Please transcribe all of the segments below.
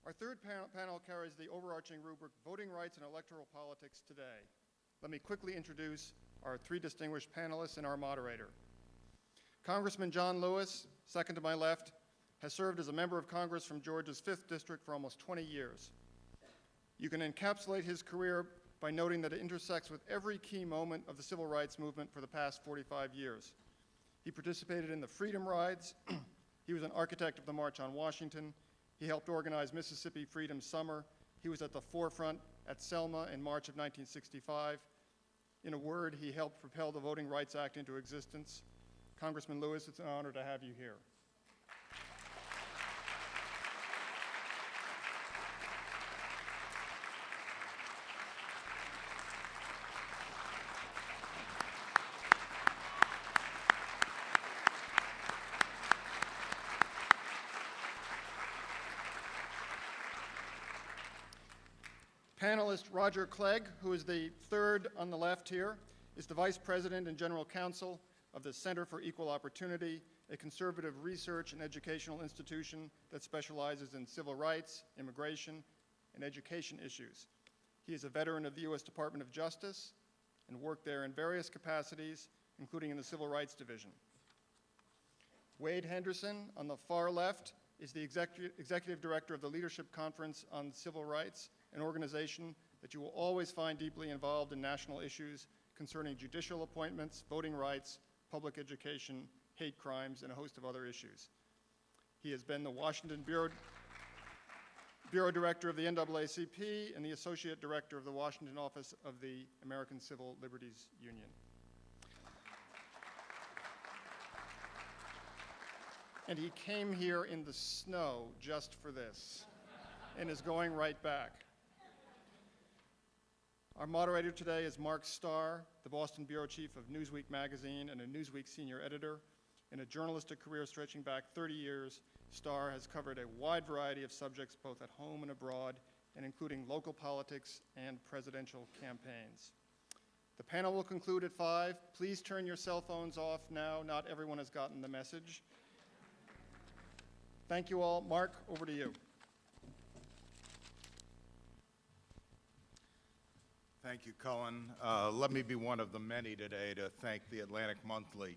Our third panel carries the overarching rubric, Voting Rights and Electoral Politics Today. Let me quickly introduce our three distinguished panelists and our moderator. Congressman John Lewis, second to my left, has served as a member of Congress from Georgia's 5th District for almost 20 years. You can encapsulate his career by noting that it intersects with every key moment of the civil rights movement for the past 45 years. He participated in the Freedom Rides. He was an architect of the March on Washington. He helped organize Mississippi Freedom Summer. He was at the forefront at Selma in March of 1965. In a word, he helped propel the Voting Rights Act into existence. Congressman Lewis, it's an honor to have you here. Panelist Roger Clegg, who is the third on the left here, is the Vice President and General Counsel of the Center for Equal Opportunity, a conservative research and educational institution that specializes in civil rights, immigration, and education issues. He is a veteran of the U.S. Department of Justice and worked there in various capacities, including in the Civil Rights Division. Wade Henderson, on the far left, is the Executive Director of the Leadership Conference on Civil Rights, an organization that you will always find deeply involved in national issues concerning judicial appointments, voting rights, public education, hate crimes, and a host of other issues. He has been the Washington Bureau Director of the NAACP and the Associate Director of the Washington Office of the American Civil Liberties Union. And he came here in the snow just for this and is going right back. Our moderator today is Mark Starr, the Boston Bureau Chief of Newsweek magazine and a Newsweek senior editor. In a journalistic career stretching back 30 years, Starr has covered a wide variety of subjects both at home and abroad, and including local politics and presidential campaigns. The panel will conclude at 5. Please turn your cell phones off now. Not everyone has gotten the message. Thank you all. Mark, over to you. Thank you, Cullen. Let me be one of the many today to thank the Atlantic Monthly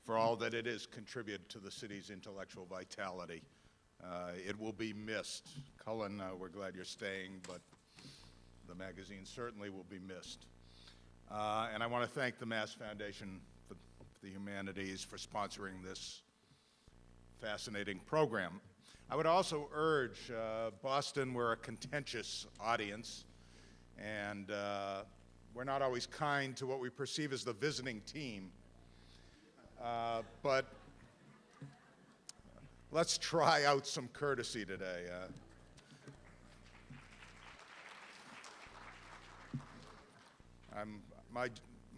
for all that it has contributed to the city's intellectual vitality. It will be missed. Cullen, we're glad you're staying, but the magazine certainly will be missed. And I want to thank the Mass Foundation for the Humanities for sponsoring this fascinating program. I would also urge Boston, we're a contentious audience, and we're not always kind to what we perceive as the visiting team. But let's try out some courtesy today.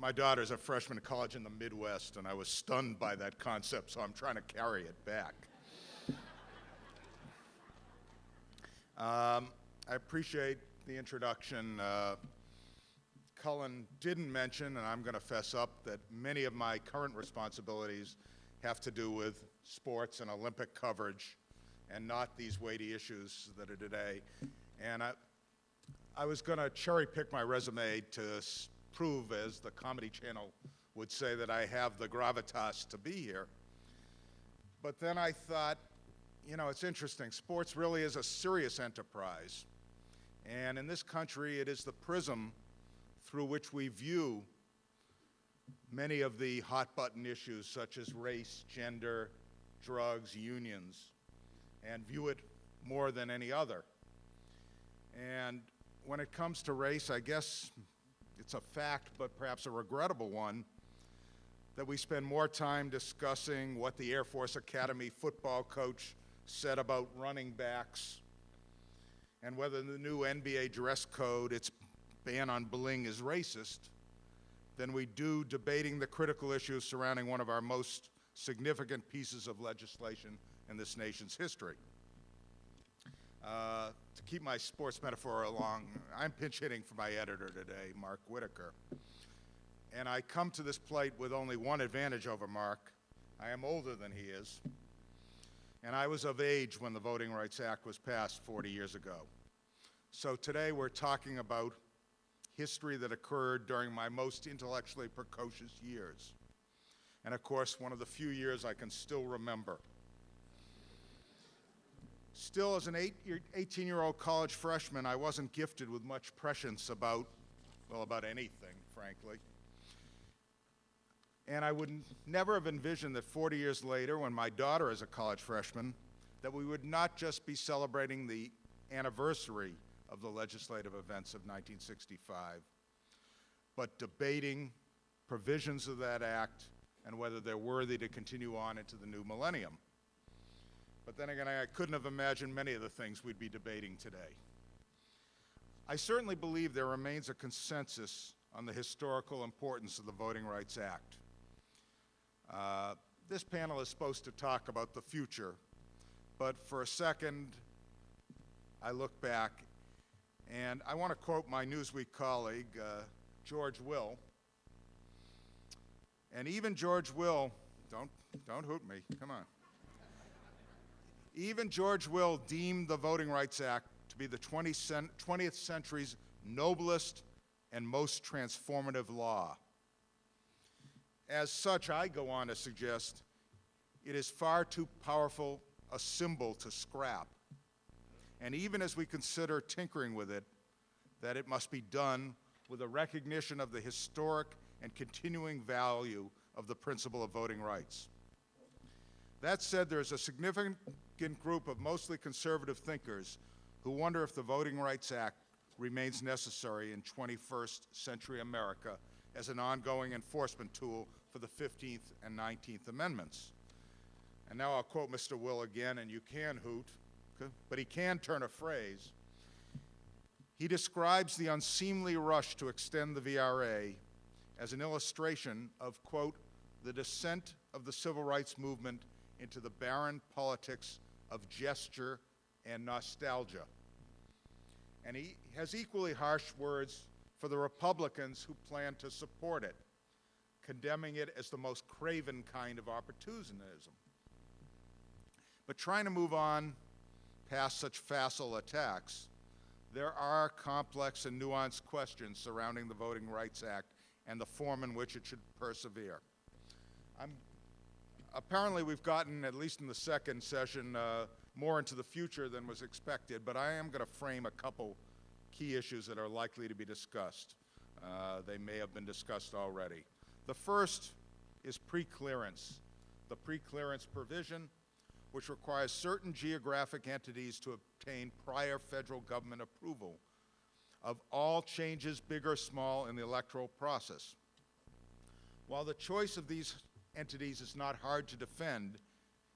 My daughter's a freshman in college in the Midwest, and I was stunned by that concept, so I'm trying to carry it back. I appreciate the introduction. Cullen didn't mention, and I'm going to fess up, that many of my current responsibilities have to do with sports and Olympic coverage and not these weighty issues that are today. And I was going to cherry pick my resume to prove, as the Comedy Channel would say, that I have the gravitas to be here. But then I thought, you know, it's interesting. Sports really is a serious enterprise. And in this country, it is the prism through which we view many of the hot-button issues such as race, gender, drugs, unions, and view it more than any other. And when it comes to race, I guess it's a fact, but perhaps a regrettable one, that we spend more time discussing what the Air Force Academy football coach said about running backs and whether the new NBA dress code, its ban on bling, is racist, than we do debating the critical issues surrounding one of our most significant pieces of legislation in this nation's history. To keep my sports metaphor along, I'm pinch hitting for my editor today, Mark Whitaker. And I come to this plate with only one advantage over Mark. I am older than he is. and I was of age when the Voting Rights Act was passed 40 years ago. So today we're talking about history that occurred during my most intellectually precocious years. And of course, one of the few years I can still remember. Still, as an 18-year-old college freshman, I wasn't gifted with much prescience about anything, frankly. And I would never have envisioned that 40 years later, when my daughter is a college freshman, that we would not just be celebrating the anniversary of the legislative events of 1965, but debating provisions of that act and whether they're worthy to continue on into the new millennium. But then again, I couldn't have imagined many of the things we'd be debating today. I certainly believe there remains a consensus on the historical importance of the Voting Rights Act. This panel is supposed to talk about the future, but for a second, I look back, and I want to quote my Newsweek colleague, George Will. And even George Will, don't hoot me, come on. Even George Will deemed the Voting Rights Act to be the 20th century's noblest and most transformative law. As such, I go on to suggest it is far too powerful a symbol to scrap. And even as we consider tinkering with it, that it must be done with a recognition of the historic and continuing value of the principle of voting rights. That said, there is a significant group of mostly conservative thinkers who wonder if the Voting Rights Act remains necessary in 21st century America as an ongoing enforcement tool for the 15th and 19th Amendments. And now I'll quote Mr. Will again, and you can hoot, but he can turn a phrase. He describes the unseemly rush to extend the VRA as an illustration of, quote, the descent of the civil rights movement into the barren politics of gesture and nostalgia. And he has equally harsh words for the Republicans who plan to support it, condemning it as the most craven kind of opportunism. But trying to move on past such facile attacks, there are complex and nuanced questions surrounding the Voting Rights Act and the form in which it should persevere. Apparently we've gotten, at least in the second session, more into the future than was expected, but I am going to frame a couple key issues that are likely to be discussed. They may have been discussed already. The first is pre-clearance, the pre-clearance provision, which requires certain geographic entities to obtain prior federal government approval of all changes, big or small, in the electoral process. While the choice of these entities is not hard to defend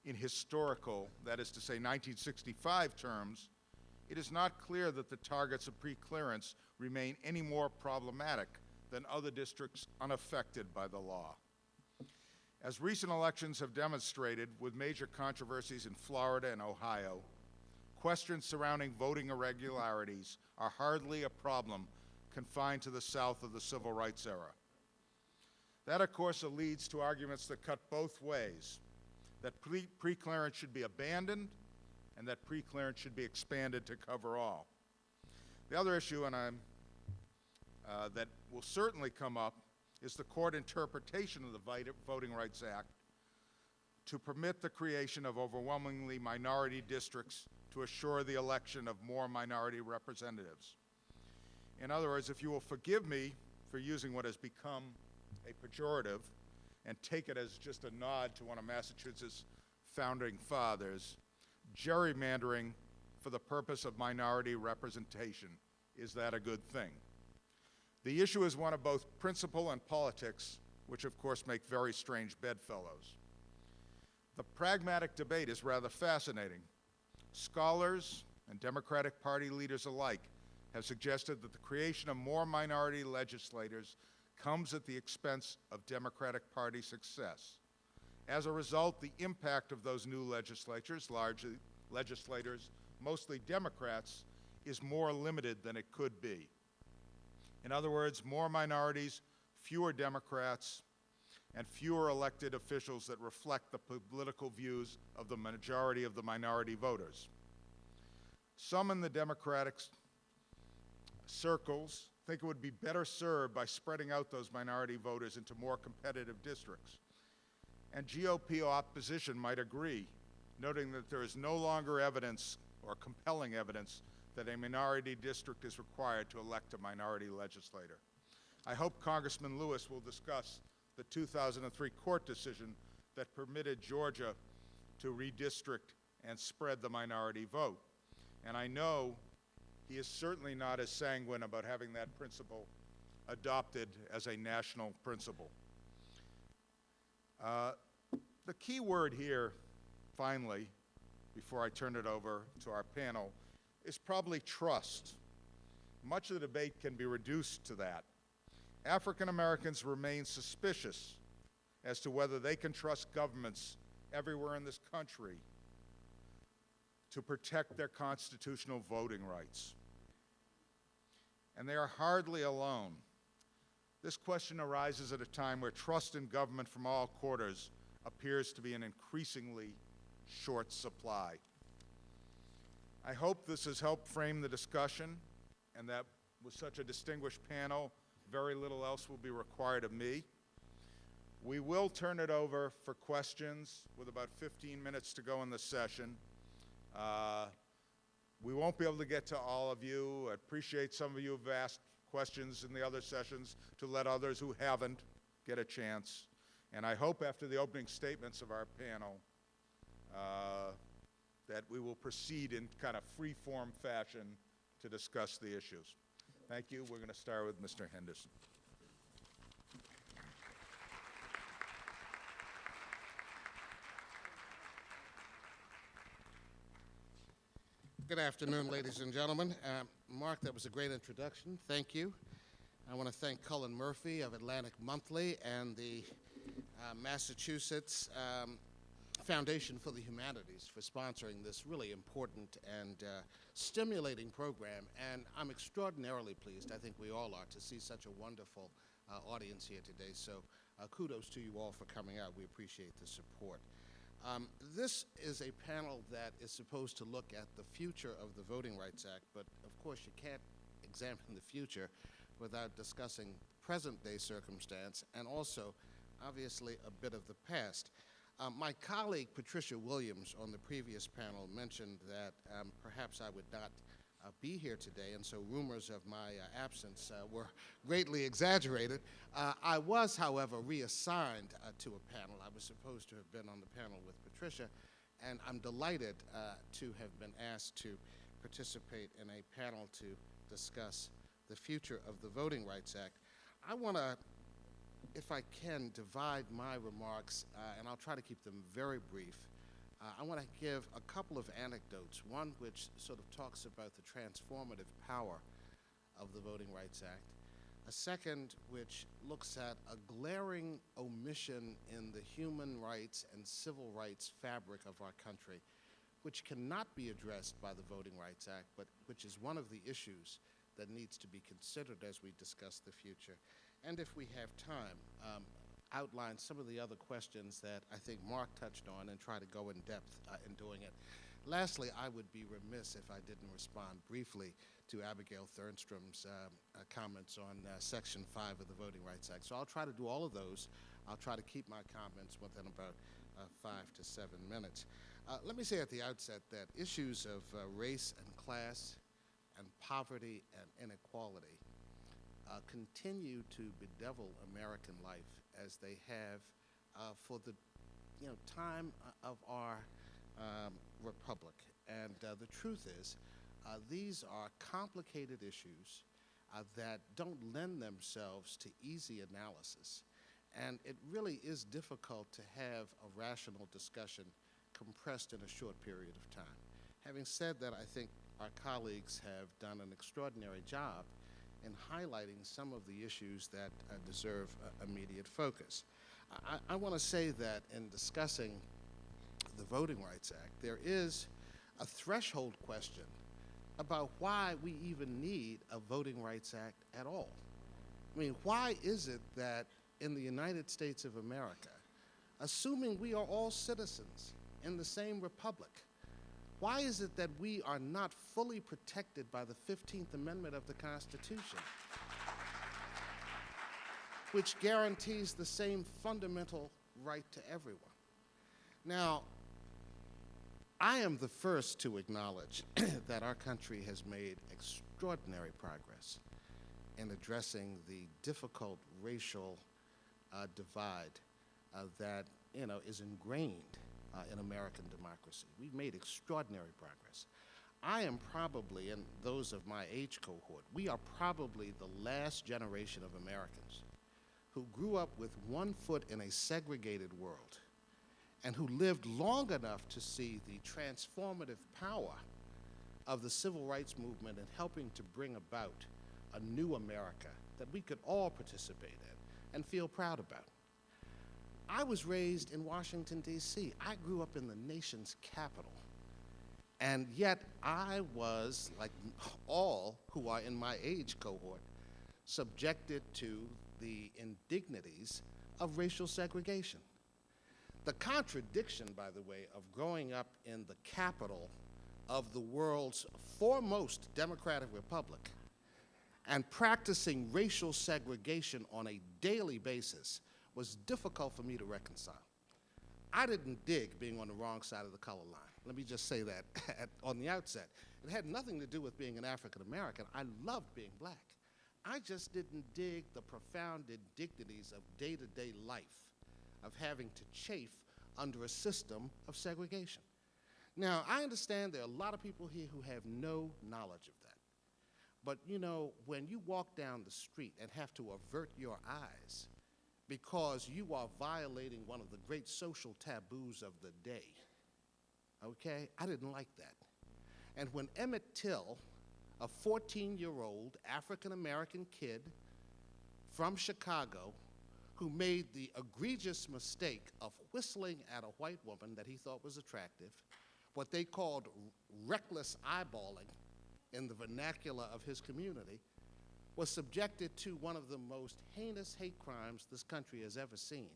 in historical, that is to say 1965 terms, it is not clear that the targets of pre-clearance remain any more problematic than other districts unaffected by the law. As recent elections have demonstrated, with major controversies in Florida and Ohio, questions surrounding voting irregularities are hardly a problem confined to the South of the Civil Rights era. That, of course, leads to arguments that cut both ways, that pre-clearance should be abandoned and that pre-clearance should be expanded to cover all. The other issue, and that will certainly come up, is the court interpretation of the Voting Rights Act to permit the creation of overwhelmingly minority districts to assure the election of more minority representatives. In other words, if you will forgive me for using what has become a pejorative and take it as just a nod to one of Massachusetts' founding fathers, gerrymandering for the purpose of minority representation, is that a good thing? The issue is one of both principle and politics, which of course make very strange bedfellows. The pragmatic debate is rather fascinating. Scholars and Democratic Party leaders alike have suggested that the creation of more minority legislators comes at the expense of Democratic Party success. As a result, the impact of those new legislators, mostly Democrats, is more limited than it could be. In other words, more minorities, fewer Democrats, and fewer elected officials that reflect the political views of the majority of the minority voters. Some in the Democratic circles think it would be better served by spreading out those minority voters into more competitive districts. And GOP opposition might agree, noting that there is no longer evidence or compelling evidence that a minority district is required to elect a minority legislator. I hope Congressman Lewis will discuss the 2003 court decision that permitted Georgia to redistrict and spread the minority vote. And I know he is certainly not as sanguine about having that principle adopted as a national principle. The key word here, finally, before I turn it over to our panel, is probably trust. Much of the debate can be reduced to that. African Americans remain suspicious as to whether they can trust governments everywhere in this country to protect their constitutional voting rights. And they are hardly alone. This question arises at a time where trust in government from all quarters appears to be an increasingly short supply. I hope this has helped frame the discussion, and that with such a distinguished panel, very little else will be required of me. We will turn it over for questions with about 15 minutes to go in the session. We won't be able to get to all of you. I appreciate some of you have asked questions in the other sessions to let others who haven't get a chance. And I hope after the opening statements of our panel that we will proceed in kind of free-form fashion to discuss the issues. Thank you. We're going to start with Mr. Henderson. Good afternoon, ladies and gentlemen. Mark, that was a great introduction. Thank you. I want to thank Cullen Murphy of Atlantic Monthly and the Massachusetts Foundation for the Humanities for sponsoring this really important and stimulating program. And I'm extraordinarily pleased, I think we all are, to see such a wonderful audience here today. So kudos to you all for coming out. We appreciate the support. This is a panel that is supposed to look at the future of the Voting Rights Act, but of course you can't examine the future without discussing present-day circumstance and also, obviously, a bit of the past. My colleague, Patricia Williams, on the previous panel mentioned that perhaps I would not be here today, and so rumors of my absence were greatly exaggerated. I was, however, reassigned to a panel. I was supposed to have been on the panel with Patricia, and I'm delighted to have been asked to participate in a panel to discuss the future of the Voting Rights Act. I want to, if I can, divide my remarks, and I'll try to keep them very brief. I want to give a couple of anecdotes, one which sort of talks about the transformative power of the Voting Rights Act, a second which looks at a glaring omission in the human rights and civil rights fabric of our country, which cannot be addressed by the Voting Rights Act, but which is one of the issues that needs to be considered as we discuss the future. And if we have time, outline some of the other questions that I think Mark touched on and try to go in depth in doing it. Lastly, I would be remiss if I didn't respond briefly to Abigail Thernstrom's comments on Section 5 of the Voting Rights Act. So I'll try to do all of those. I'll try to keep my comments within about 5 to 7 minutes. Let me say at the outset that issues of race and class and poverty and inequality continue to bedevil American life as they have for the time of our republic. And the truth is, these are complicated issues that don't lend themselves to easy analysis. And it really is difficult to have a rational discussion compressed in a short period of time. Having said that, I think our colleagues have done an extraordinary job in highlighting some of the issues that deserve immediate focus. I want to say that in discussing the Voting Rights Act, there is a threshold question about why we even need a Voting Rights Act at all. I mean, why is it that in the United States of America, assuming we are all citizens in the same republic, why is it that we are not fully protected by the 15th Amendment of the Constitution, which guarantees the same fundamental right to everyone? Now, I am the first to acknowledge that our country has made extraordinary progress in addressing the difficult racial divide that is ingrained in American democracy. We've made extraordinary progress. I am probably, and those of my age cohort, we are probably the last generation of Americans who grew up with one foot in a segregated world and who lived long enough to see the transformative power of the civil rights movement in helping to bring about a new America that we could all participate in and feel proud about. I was raised in Washington, D.C. I grew up in the nation's capital. And yet I was, like all who are in my age cohort, subjected to the indignities of racial segregation. The contradiction, by the way, of growing up in the capital of the world's foremost democratic republic and practicing racial segregation on a daily basis was difficult for me to reconcile. I didn't dig being on the wrong side of the color line. Let me just say that on the outset. It had nothing to do with being an African American. I loved being black. I just didn't dig the profound indignities of day-to-day life, of having to chafe under a system of segregation. Now, I understand there are a lot of people here who have no knowledge of that. But when you walk down the street and have to avert your eyes because you are violating one of the great social taboos of the day, okay, I didn't like that. And when Emmett Till, a 14-year-old African-American kid from Chicago who made the egregious mistake of whistling at a white woman that he thought was attractive, what they called reckless eyeballing in the vernacular of his community, was subjected to one of the most heinous hate crimes this country has ever seen.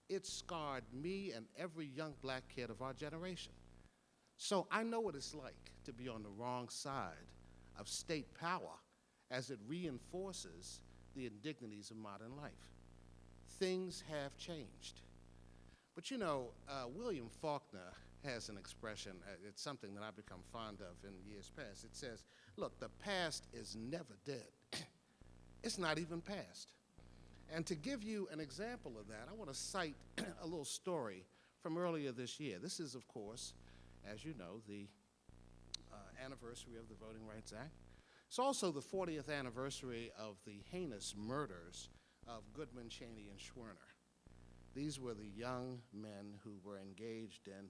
It scarred me and every young black kid of our generation. So I know what it's like to be on the wrong side of state power as it reinforces the indignities of modern life. Things have changed. But William Faulkner has an expression, it's something that I've become fond of in years past. It says, look, the past is never dead. It's not even past. And to give you an example of that, I want to cite a little story from earlier this year. This is, of course, as you know, the anniversary of the Voting Rights Act. It's also the 40th anniversary of the heinous murders of Goodman, Cheney, and Schwerner. These were the young men who were engaged in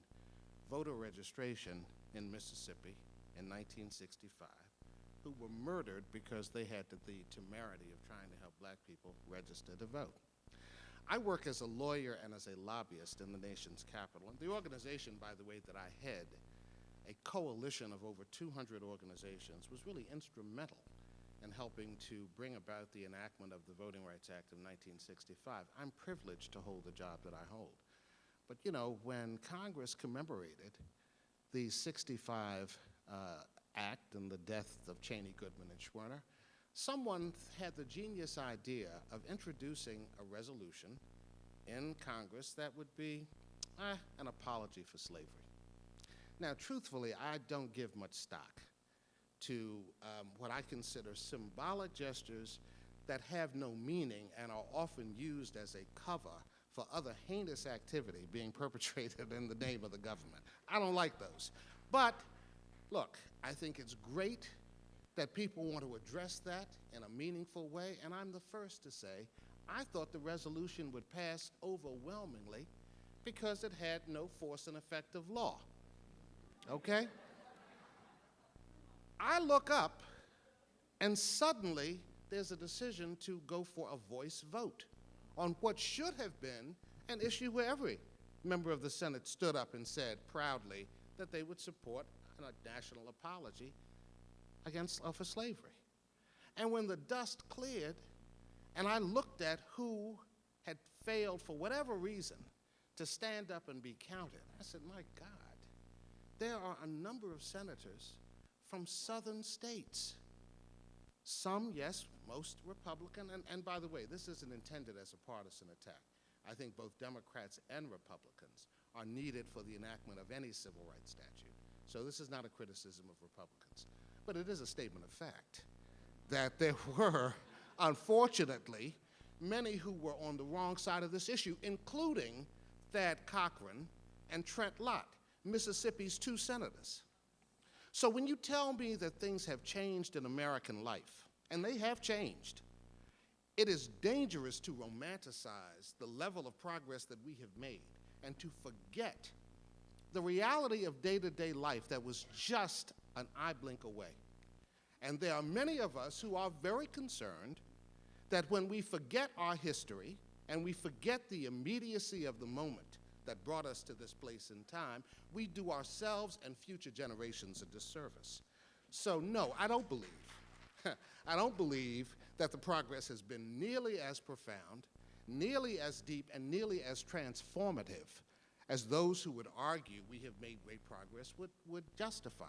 voter registration in Mississippi in 1965, who were murdered because they had the temerity of trying to help black people register to vote. I work as a lawyer and as a lobbyist in the nation's capital, and the organization, by the way, that I head, a coalition of over 200 organizations, was really instrumental in helping to bring about the enactment of the Voting Rights Act of 1965. I'm privileged to hold the job that I hold. But when Congress commemorated the 65 Act and the death of Cheney, Goodman, and Schwerner, someone had the genius idea of introducing a resolution in Congress that would be an apology for slavery. Now, truthfully, I don't give much stock to what I consider symbolic gestures that have no meaning and are often used as a cover for other heinous activity being perpetrated in the name of the government. I don't like those. But look, I think it's great that people want to address that in a meaningful way, and I'm the first to say I thought the resolution would pass overwhelmingly because it had no force and effect of law. Okay? I look up, and suddenly there's a decision to go for a voice vote on what should have been an issue where every member of the Senate stood up and said proudly that they would support a national apology for slavery. And when the dust cleared, and I looked at who had failed for whatever reason to stand up and be counted. I said, my God, there are a number of senators from southern states. Some, yes, most Republican, and by the way, this isn't intended as a partisan attack. I think both Democrats and Republicans are needed for the enactment of any civil rights statute. So this is not a criticism of Republicans, but it is a statement of fact that there were, unfortunately, many who were on the wrong side of this issue, including Thad Cochran and Trent Lott, Mississippi's 2 senators. So when you tell me that things have changed in American life, and they have changed, it is dangerous to romanticize the level of progress that we have made and to forget the reality of day-to-day life that was just an eye blink away. And there are many of us who are very concerned that when we forget our history and we forget the immediacy of the moment that brought us to this place in time, we do ourselves and future generations a disservice. So no, I don't believe, I don't believe that the progress has been nearly as profound, nearly as deep, and nearly as transformative as those who would argue we have made great progress would justify.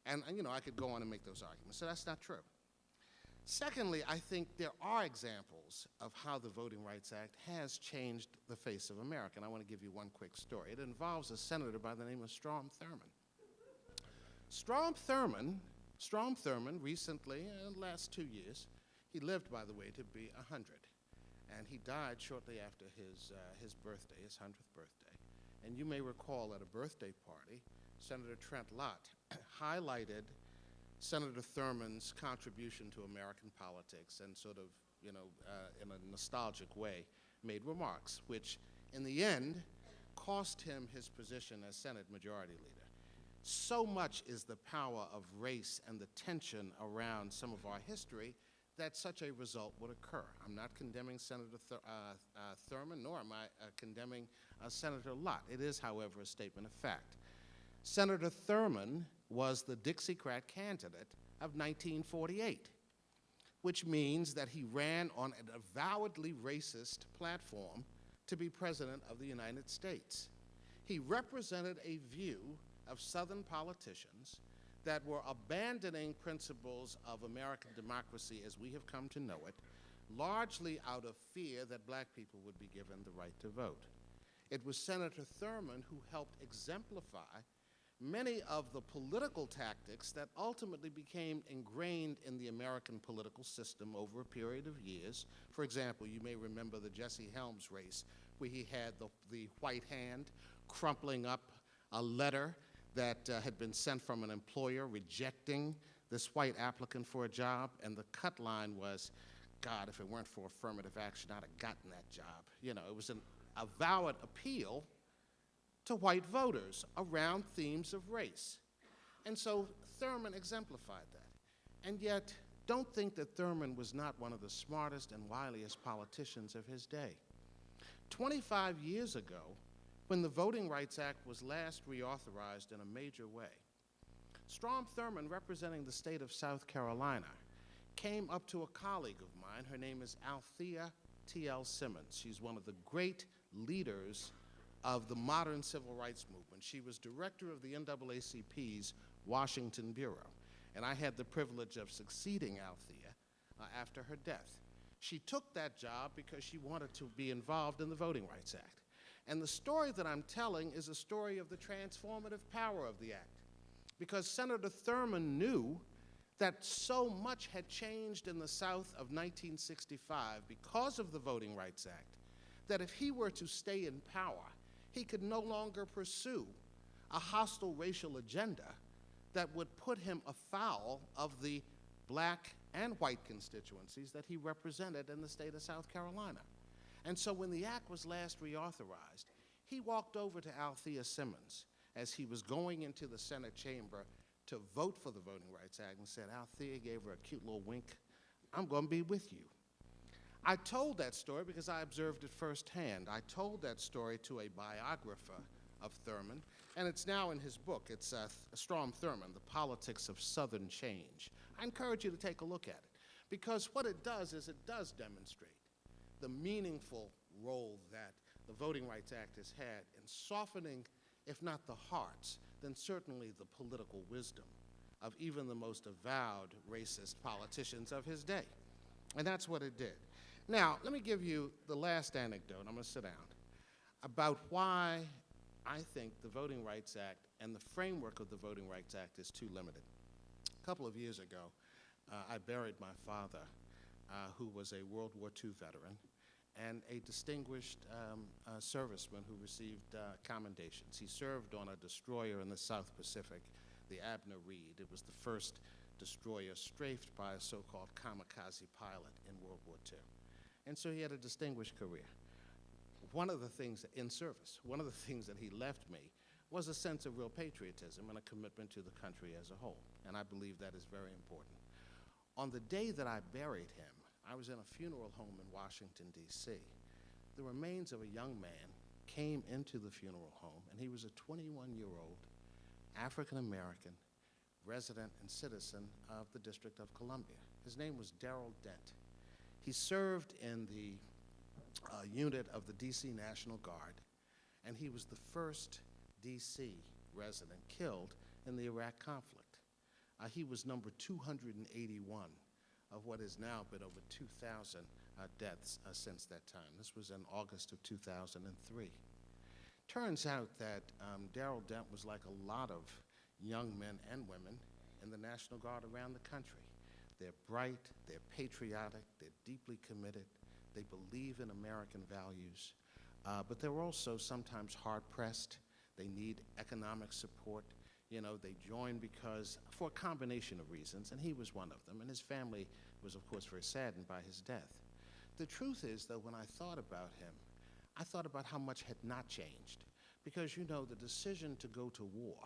And you know, I could go on and make those arguments, so that's not true. Secondly, I think there are examples of how the Voting Rights Act has changed the face of America, and I want to give you one quick story. It involves a senator by the name of Strom Thurmond. Strom Thurmond recently, in the last 2 years, he lived, by the way, to be 100, and he died shortly after his birthday, his 100th birthday. And you may recall at a birthday party, Senator Trent Lott highlighted Senator Thurmond's contribution to American politics and sort of, you know, in a nostalgic way, made remarks, which in the end cost him his position as Senate Majority Leader. So much is the power of race and the tension around some of our history that such a result would occur. I'm not condemning Senator Thurmond, nor am I condemning Senator Lott. It is, however, a statement of fact. Senator Thurmond was the Dixiecrat candidate of 1948, which means that he ran on an avowedly racist platform to be President of the United States. He represented a view of Southern politicians that were abandoning principles of American democracy as we have come to know it, largely out of fear that black people would be given the right to vote. It was Senator Thurmond who helped exemplify many of the political tactics that ultimately became ingrained in the American political system over a period of years. For example, you may remember the Jesse Helms race, where he had the white hand crumpling up a letter that had been sent from an employer rejecting this white applicant for a job, and the cut line was, God, if it weren't for affirmative action, I'd have gotten that job. You know, it was an avowed appeal to white voters around themes of race. And so Thurmond exemplified that. And yet, don't think that Thurmond was not one of the smartest and wiliest politicians of his day. 25 years ago, when the Voting Rights Act was last reauthorized in a major way, Strom Thurmond, representing the state of South Carolina, came up to a colleague of mine. Her name is Althea T.L. Simmons. She's one of the great leaders of the modern civil rights movement. She was director of the NAACP's Washington Bureau, and I had the privilege of succeeding Althea after her death. She took that job because she wanted to be involved in the Voting Rights Act. And the story that I'm telling is a story of the transformative power of the act, because Senator Thurmond knew that so much had changed in the South of 1965 because of the Voting Rights Act, that if he were to stay in power, he could no longer pursue a hostile racial agenda that would put him afoul of the black and white constituencies that he represented in the state of South Carolina. And so when the act was last reauthorized, he walked over to Althea Simmons as he was going into the Senate chamber to vote for the Voting Rights Act and said, Althea gave her a cute little wink, I'm going to be with you. I told that story because I observed it firsthand. I told that story to a biographer of Thurmond, and it's now in his book. It's Strom Thurmond, The Politics of Southern Change. I encourage you to take a look at it, because what it does is it does demonstrate the meaningful role that the Voting Rights Act has had in softening, if not the hearts, then certainly the political wisdom of even the most avowed racist politicians of his day. And that's what it did. Now, let me give you the last anecdote, I'm going to sit down, about why I think the Voting Rights Act and the framework of the Voting Rights Act is too limited. A couple of years ago, I buried my father, who was a World War II veteran and a distinguished serviceman who received commendations. He served on a destroyer in the South Pacific, the Abner Reed. It was the first destroyer strafed by a so-called kamikaze pilot in World War II. And so he had a distinguished career. One of the things in service, one of the things that he left me was a sense of real patriotism and a commitment to the country as a whole. And I believe that is very important. On the day that I buried him, I was in a funeral home in Washington, D.C. The remains of a young man came into the funeral home, and he was a 21-year-old African-American resident and citizen of the District of Columbia. His name was Darrell Dent. He served in the unit of the D.C. National Guard, and he was the first D.C. resident killed in the Iraq conflict. He was number 281 of what has now been over 2,000 deaths since that time. This was in August of 2003. Turns out that Darrell Dent was like a lot of young men and women in the National Guard around the country. They're bright, they're patriotic, they're deeply committed, they believe in American values, but they're also sometimes hard-pressed. They need economic support. You know, they join because, for a combination of reasons, and he was one of them, and his family was, of course, very saddened by his death. The truth is, though, when I thought about him, I thought about how much had not changed. Because, you know, the decision to go to war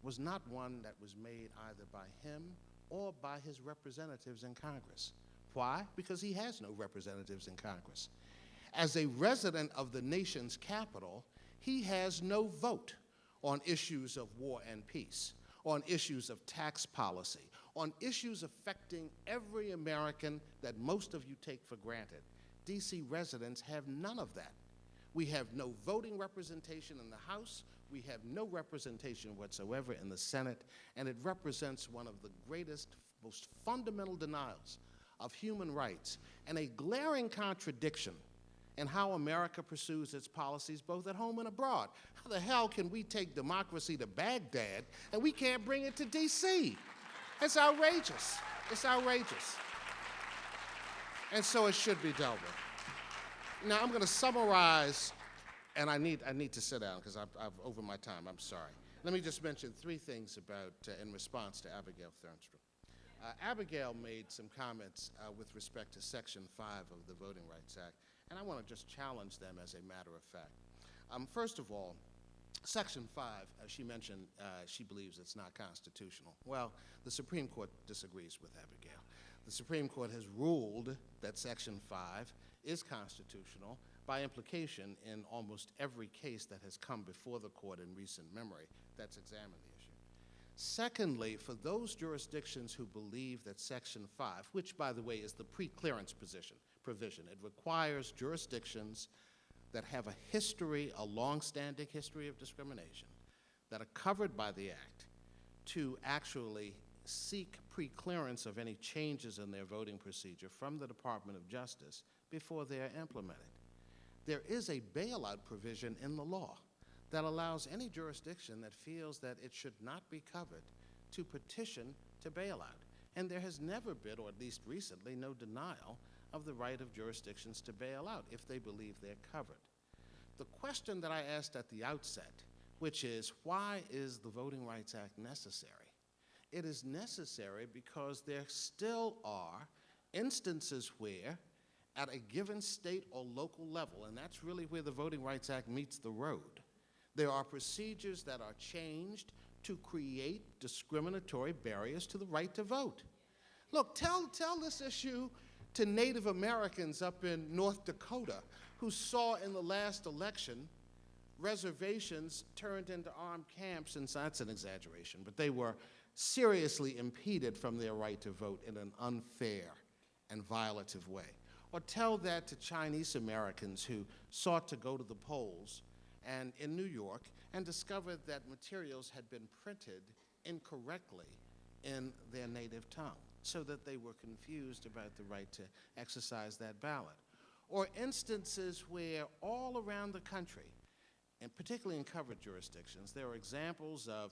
was not one that was made either by him or by his representatives in Congress. Why? Because he has no representatives in Congress. As a resident of the nation's capital, he has no vote on issues of war and peace, on issues of tax policy, on issues affecting every American that most of you take for granted. D.C. residents have none of that. We have no voting representation in the House. We have no representation whatsoever in the Senate, and it represents one of the greatest, most fundamental denials of human rights and a glaring contradiction in how America pursues its policies both at home and abroad. How the hell can we take democracy to Baghdad and we can't bring it to D.C.? It's outrageous. It's outrageous. And so it should be dealt with. Now I'm going to summarize, and I need to sit down because I've over my time. I'm sorry. Let me just mention three things about in response to Abigail Thernstrom. Abigail made some comments with respect to Section 5 of the Voting Rights Act, and I want to just challenge them as a matter of fact. First of all, Section 5, as she mentioned, she believes it's not constitutional. Well, the Supreme Court disagrees with Abigail. The Supreme Court has ruled that Section 5 is constitutional by implication in almost every case that has come before the court in recent memory that's examined the issue. Secondly, for those jurisdictions who believe that Section 5, which, by the way, is the pre-clearance provision, it requires jurisdictions that have a history, a long-standing history of discrimination, that are covered by the Act, to actually seek pre-clearance of any changes in their voting procedure from the Department of Justice before they are implemented. There is a bailout provision in the law that allows any jurisdiction that feels that it should not be covered to petition to bailout. And there has never been, or at least recently, no denial of the right of jurisdictions to bail out if they believe they're covered. The question that I asked at the outset, which is, why is the Voting Rights Act necessary? It is necessary because there still are instances where, at a given state or local level, and that's really where the Voting Rights Act meets the road, there are procedures that are changed to create discriminatory barriers to the right to vote. Look, tell this issue to Native Americans up in North Dakota who saw in the last election reservations turned into armed camps, and that's an exaggeration, but they were seriously impeded from their right to vote in an unfair and violative way. Or tell that to Chinese Americans who sought to go to the polls and in New York and discovered that materials had been printed incorrectly in their native tongue, so that they were confused about the right to exercise that ballot. Or instances where all around the country, and particularly in covered jurisdictions, there are examples of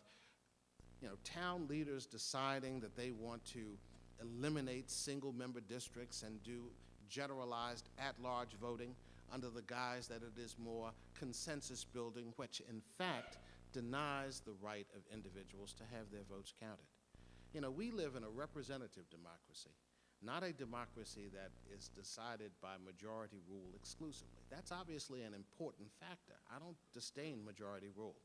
town leaders deciding that they want to eliminate single-member districts and do generalized at-large voting under the guise that it is more consensus building, which in fact denies the right of individuals to have their votes counted. We live in a representative democracy, not a democracy that is decided by majority rule exclusively. That's obviously an important factor. I don't disdain majority rule.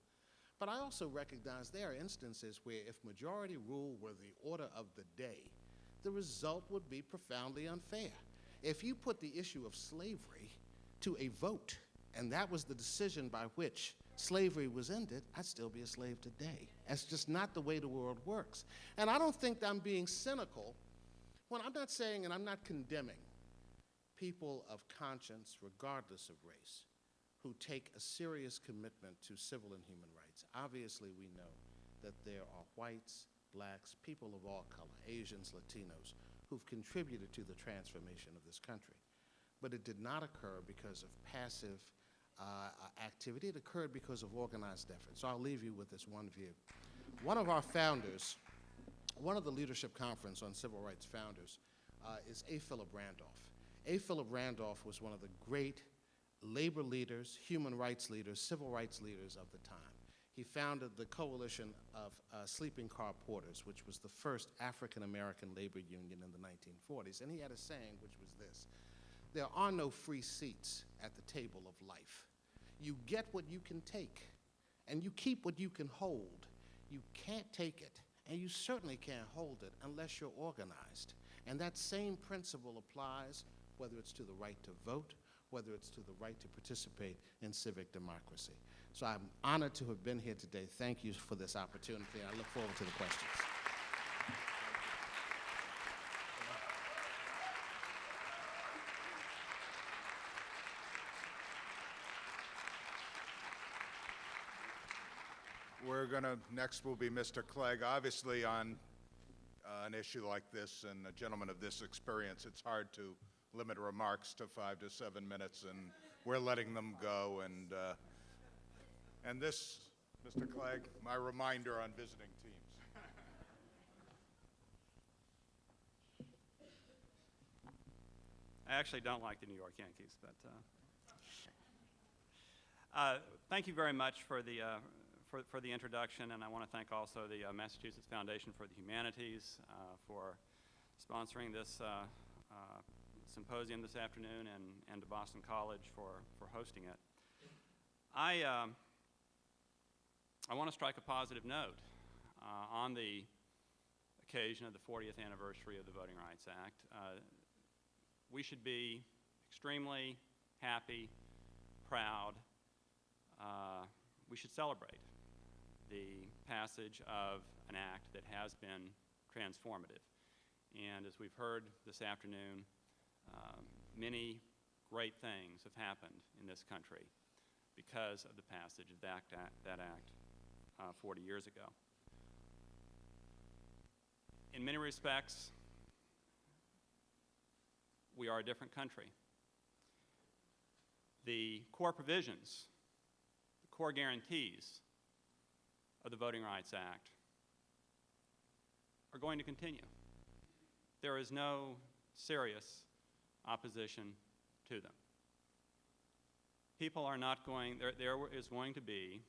But I also recognize there are instances where if majority rule were the order of the day, the result would be profoundly unfair. If you put the issue of slavery to a vote, and that was the decision by which slavery was ended, I'd still be a slave today. That's just not the way the world works. And I don't think I'm being cynical when I'm not saying and I'm not condemning people of conscience, regardless of race, who take a serious commitment to civil and human rights. Obviously, we know that there are whites, blacks, people of all color, Asians, Latinos, who've contributed to the transformation of this country. But it did not occur because of passive activity. It occurred because of organized effort. So I'll leave you with this one view. One of our founders, one of the Leadership Conference on Civil Rights founders is A. Philip Randolph. A. Philip Randolph was one of the great labor leaders, human rights leaders, civil rights leaders of the time. He founded the Coalition of Sleeping Car Porters, which was the first African-American labor union in the 1940s. And he had a saying, which was this: there are no free seats at the table of life. You get what you can take, and you keep what you can hold. You can't take it, and you certainly can't hold it unless you're organized. And that same principle applies whether it's to the right to vote, whether it's to the right to participate in civic democracy. So I'm honored to have been here today. Thank you for this opportunity. I look forward to the questions. Next will be Mr. Clegg. Obviously, on an issue like this and a gentleman of this experience, it's hard to limit remarks to 5 to 7 minutes, and we're letting them go. And this, Mr. Clegg, my reminder on visiting teams. I actually don't like the New York Yankees, but thank you very much for the introduction, and I want to thank also the Massachusetts Foundation for the Humanities for sponsoring this symposium this afternoon, and to Boston College for hosting it. I want to strike a positive note on the occasion of the 40th anniversary of the Voting Rights Act. We should be extremely happy, proud. We should celebrate the passage of an act that has been transformative. And as we've heard this afternoon, many great things have happened in this country because of the passage of that act 40 years ago. In many respects, we are a different country. The core provisions, the core guarantees of the Voting Rights Act are going to continue. There is no serious opposition to them. People are not going, there is going to be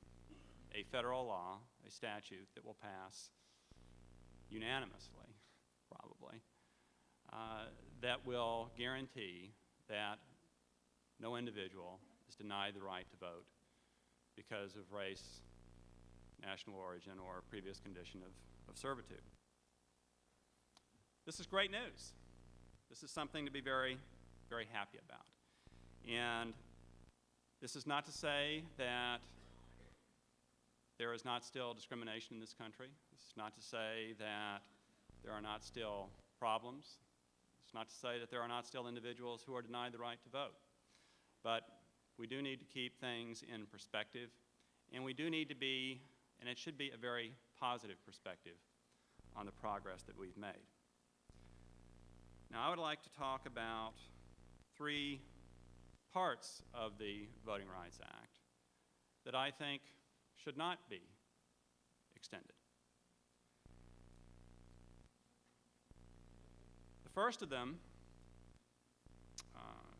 a federal law, a statute that will pass unanimously, probably, that will guarantee that no individual is denied the right to vote because of race, national origin, or previous condition of servitude. This is great news. This is something to be very, very happy about. And this is not to say that there is not still discrimination in this country. This is not to say that there are not still problems It's not to say that there are not still individuals who are denied the right to vote, but we do need to keep things in perspective, and we do need to be, and it should be a very positive perspective on the progress that we've made. Now, I would like to talk about 3 parts of the Voting Rights Act that I think should not be extended. The first of them,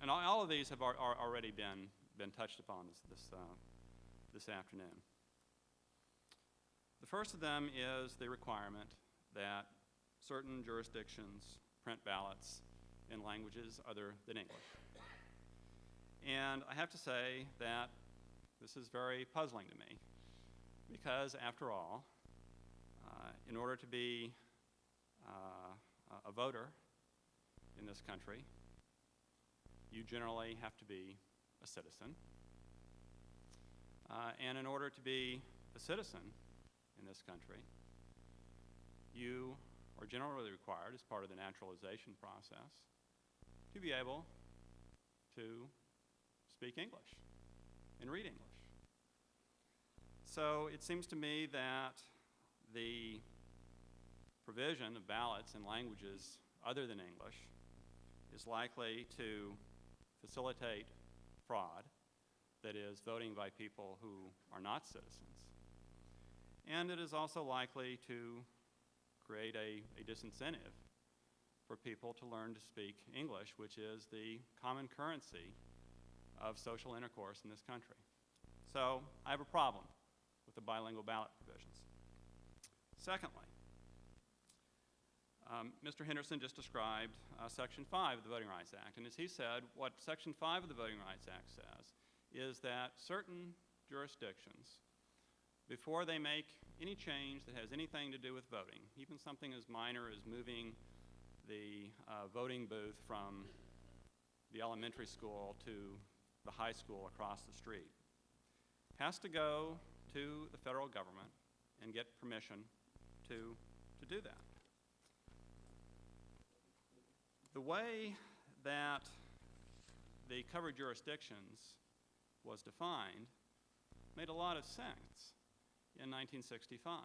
and all of these have already been touched upon this afternoon. The first of them is the requirement that certain jurisdictions print ballots in languages other than English. And I have to say that this is very puzzling to me because, after all, in order to be a voter in this country, you generally have to be a citizen. And in order to be a citizen in this country, you are generally required, as part of the naturalization process, to be able to speak English and read English. So it seems to me that the provision of ballots in languages other than English is likely to facilitate fraud, that is, voting by people who are not citizens. And it is also likely to create a disincentive for people to learn to speak English, which is the common currency of social intercourse in this country. So I have a problem with the bilingual ballot provisions. Secondly, Mr. Henderson just described Section 5 of the Voting Rights Act, and as he said, what Section 5 of the Voting Rights Act says is that certain jurisdictions, before they make any change that has anything to do with voting, even something as minor as moving the voting booth from the elementary school to the high school across the street, has to go to the federal government and get permission to do that. The way that the covered jurisdictions was defined made a lot of sense in 1965.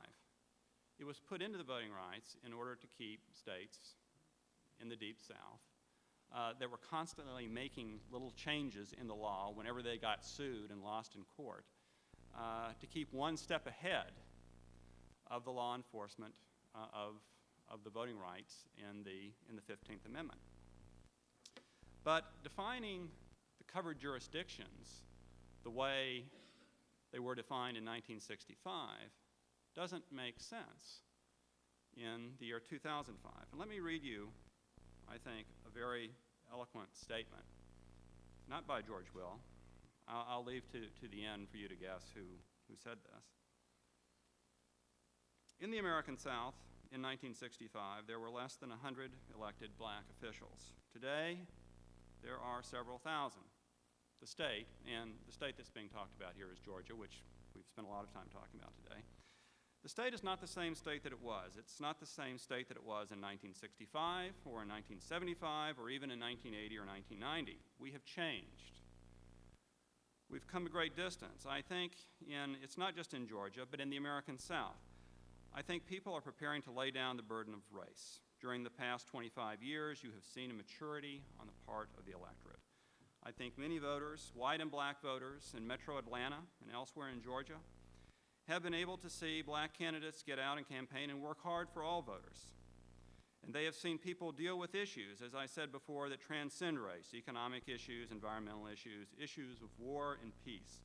It was put into the Voting Rights in order to keep states in the Deep South that were constantly making little changes in the law whenever they got sued and lost in court, to keep one step ahead of the law enforcement of the voting rights in the 15th Amendment. But defining the covered jurisdictions the way they were defined in 1965 doesn't make sense in the year 2005. And let me read you, I think, a very eloquent statement, not by George Will. I'll leave to the end for you to guess who said this. In the American South, in 1965, there were less than 100 elected black officials. Today, there are several thousand. The state, and the state that's being talked about here is Georgia, which we've spent a lot of time talking about today. The state is not the same state that it was. It's not the same state that it was in 1965 or in 1975 or even in 1980 or 1990. We have changed. We've come a great distance. I think it's not just in Georgia, but in the American South. I think people are preparing to lay down the burden of race. During the past 25 years, you have seen a maturity on the part of the electorate. I think many voters, white and black voters in metro Atlanta and elsewhere in Georgia, have been able to see black candidates get out and campaign and work hard for all voters. And they have seen people deal with issues, as I said before, that transcend race: economic issues, environmental issues, issues of war and peace.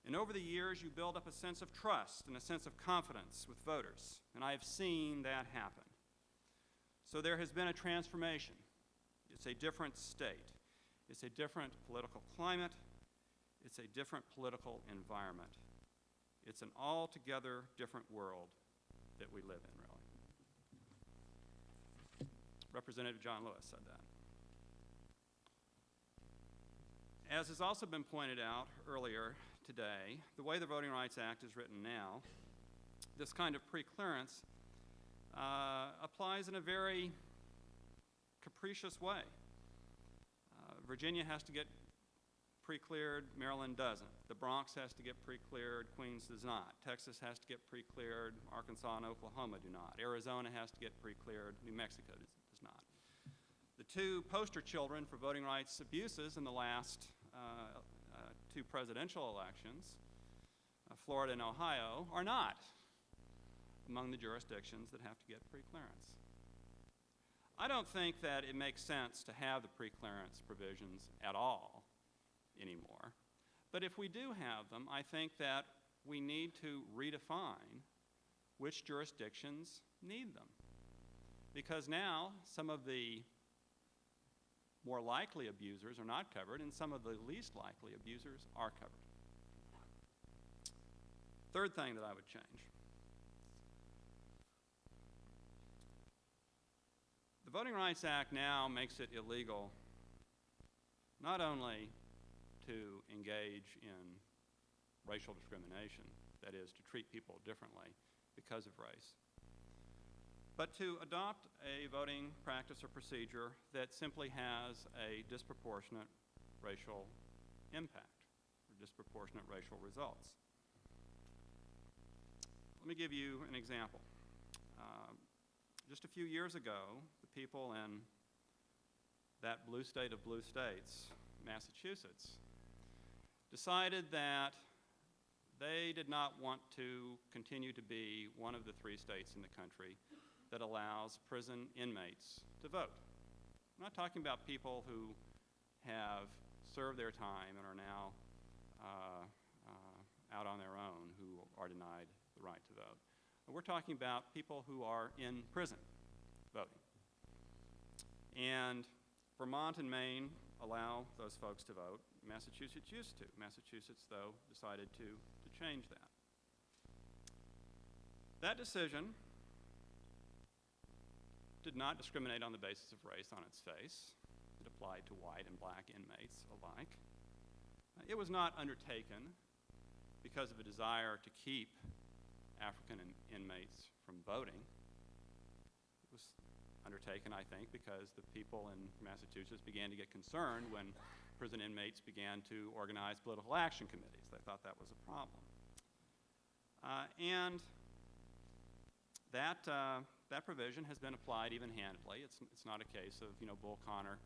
And over the years, you build up a sense of trust and a sense of confidence with voters, and I have seen that happen. So there has been a transformation. It's a different state. It's a different political climate. It's a different political environment. It's an altogether different world that we live in, really. Representative John Lewis said that. As has also been pointed out earlier today, the way the Voting Rights Act is written now, this kind of preclearance applies in a very capricious way. Virginia has to get pre-cleared, Maryland doesn't. The Bronx has to get pre-cleared, Queens does not. Texas has to get pre-cleared, Arkansas and Oklahoma do not. Arizona has to get pre-cleared, New Mexico does not. The two poster children for voting rights abuses in the last two presidential elections, Florida and Ohio, are not among the jurisdictions that have to get pre-clearance. I don't think that it makes sense to have the pre-clearance provisions at all anymore. But if we do have them, I think that we need to redefine which jurisdictions need them. Because now some of the more likely abusers are not covered, and some of the least likely abusers are covered. Third thing that I would change. The Voting Rights Act now makes it illegal not only to engage in racial discrimination, that is, to treat people differently because of race, but to adopt a voting practice or procedure that simply has a disproportionate racial impact or disproportionate racial results. Let me give you an example. Just a few years ago, the people in that blue state of blue states, Massachusetts, decided that they did not want to continue to be one of the 3 states in the country that allows prison inmates to vote. I'm not talking about people who have served their time and are now out on their own who are denied the right to vote. We're talking about people who are in prison voting. And Vermont and Maine allow those folks to vote. Massachusetts used to. Massachusetts, though, decided to change that. That decision did not discriminate on the basis of race on its face. It applied to white and black inmates alike. It was not undertaken because of a desire to keep African inmates from voting. It was undertaken, I think, because the people in Massachusetts began to get concerned when prison inmates began to organize political action committees. They thought that was a problem. And that provision has been applied even-handedly. It's not a case of, Bull Connor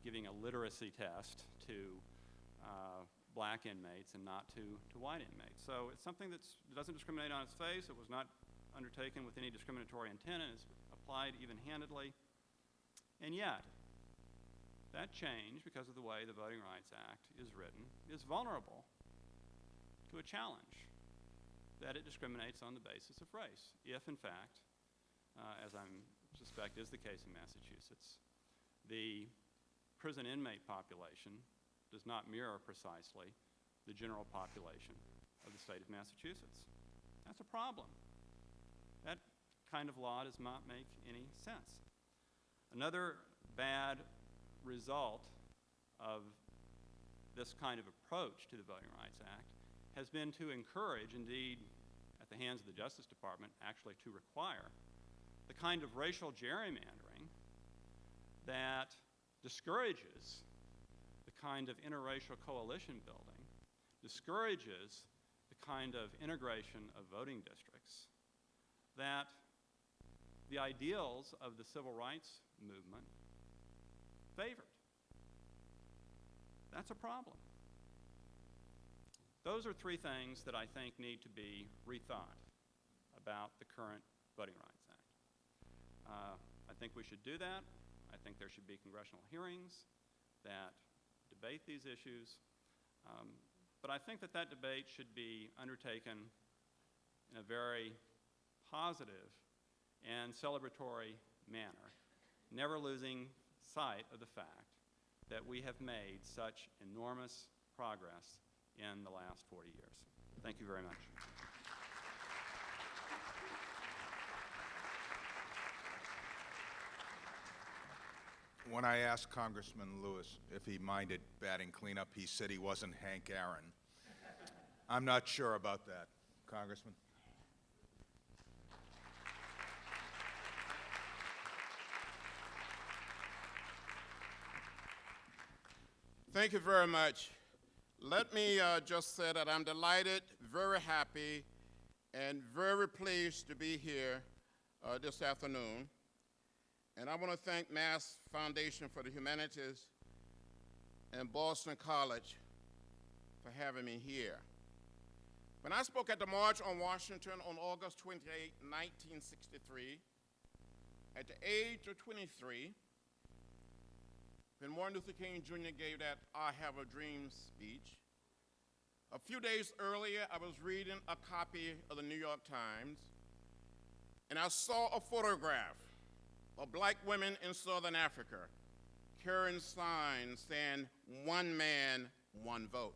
giving a literacy test to black inmates and not to white inmates. So it's something that doesn't discriminate on its face. It was not undertaken with any discriminatory intent, and it's applied even-handedly. And yet, that change, because of the way the Voting Rights Act is written, is vulnerable to a challenge that it discriminates on the basis of race, if in fact, as I suspect is the case in Massachusetts, the prison inmate population does not mirror precisely the general population of the state of Massachusetts. That's a problem. That kind of law does not make any sense. Another bad result of this kind of approach to the Voting Rights Act has been to encourage, indeed, at the hands of the Justice Department, actually to require, the kind of racial gerrymandering that discourages the kind of interracial coalition building, discourages the kind of integration of voting districts that the ideals of the civil rights movement favored. That's a problem. Those are 3 things that I think need to be rethought about the current Voting Rights Act. I think we should do that. I think there should be congressional hearings that debate these issues. But I think that debate should be undertaken in a very positive and celebratory manner, never losing sight of the fact that we have made such enormous progress in the last 40 years. Thank you very much. When I asked Congressman Lewis if he minded batting cleanup, he said he wasn't Hank Aaron. I'm not sure about that, Congressman. Thank you very much. Let me just say that I'm delighted, very happy, and very pleased to be here this afternoon. And I want to thank Mass Foundation for the Humanities and Boston College for having me here. When I spoke at the March on Washington on August 28, 1963, at the age of 23, when Martin Luther King Jr. gave that I Have a Dream speech, a few days earlier, I was reading a copy of the New York Times, and I saw a photograph of black women in Southern Africa carrying signs saying, "One man, one vote."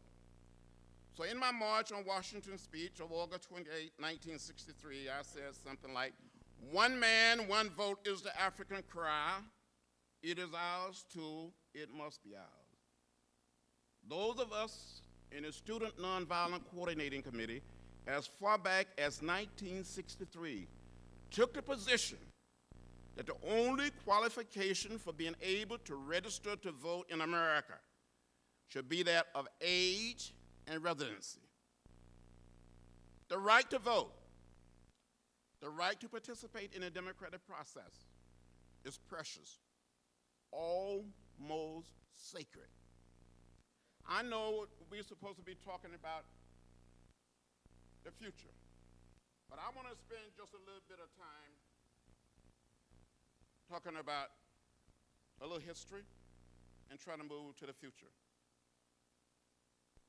So in my March on Washington speech of August 28, 1963, I said something like, "One man, one vote is the African cry. It is ours too, it must be ours." Those of us in the Student Nonviolent Coordinating Committee, as far back as 1963, took the position that the only qualification for being able to register to vote in America should be that of age and residency. The right to vote, the right to participate in the democratic process is precious, almost sacred. I know we're supposed to be talking about the future, but I want to spend just a little bit of time talking about a little history and trying to move to the future.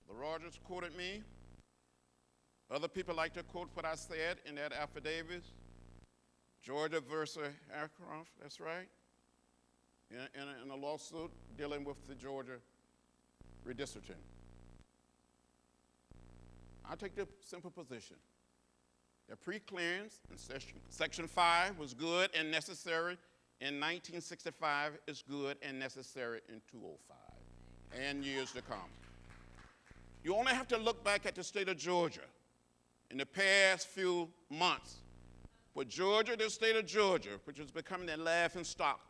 The Rogers quoted me. Other people like to quote what I said in that affidavit. Georgia versus Ashcroft, that's right, in a lawsuit dealing with the Georgia redistricting. I take the simple position that pre-clearance in Section 5 was good and necessary in 1965, is good and necessary in 205 and years to come. You only have to look back at the state of Georgia in the past few months. For Georgia, the state of Georgia, which is becoming a laughing stock,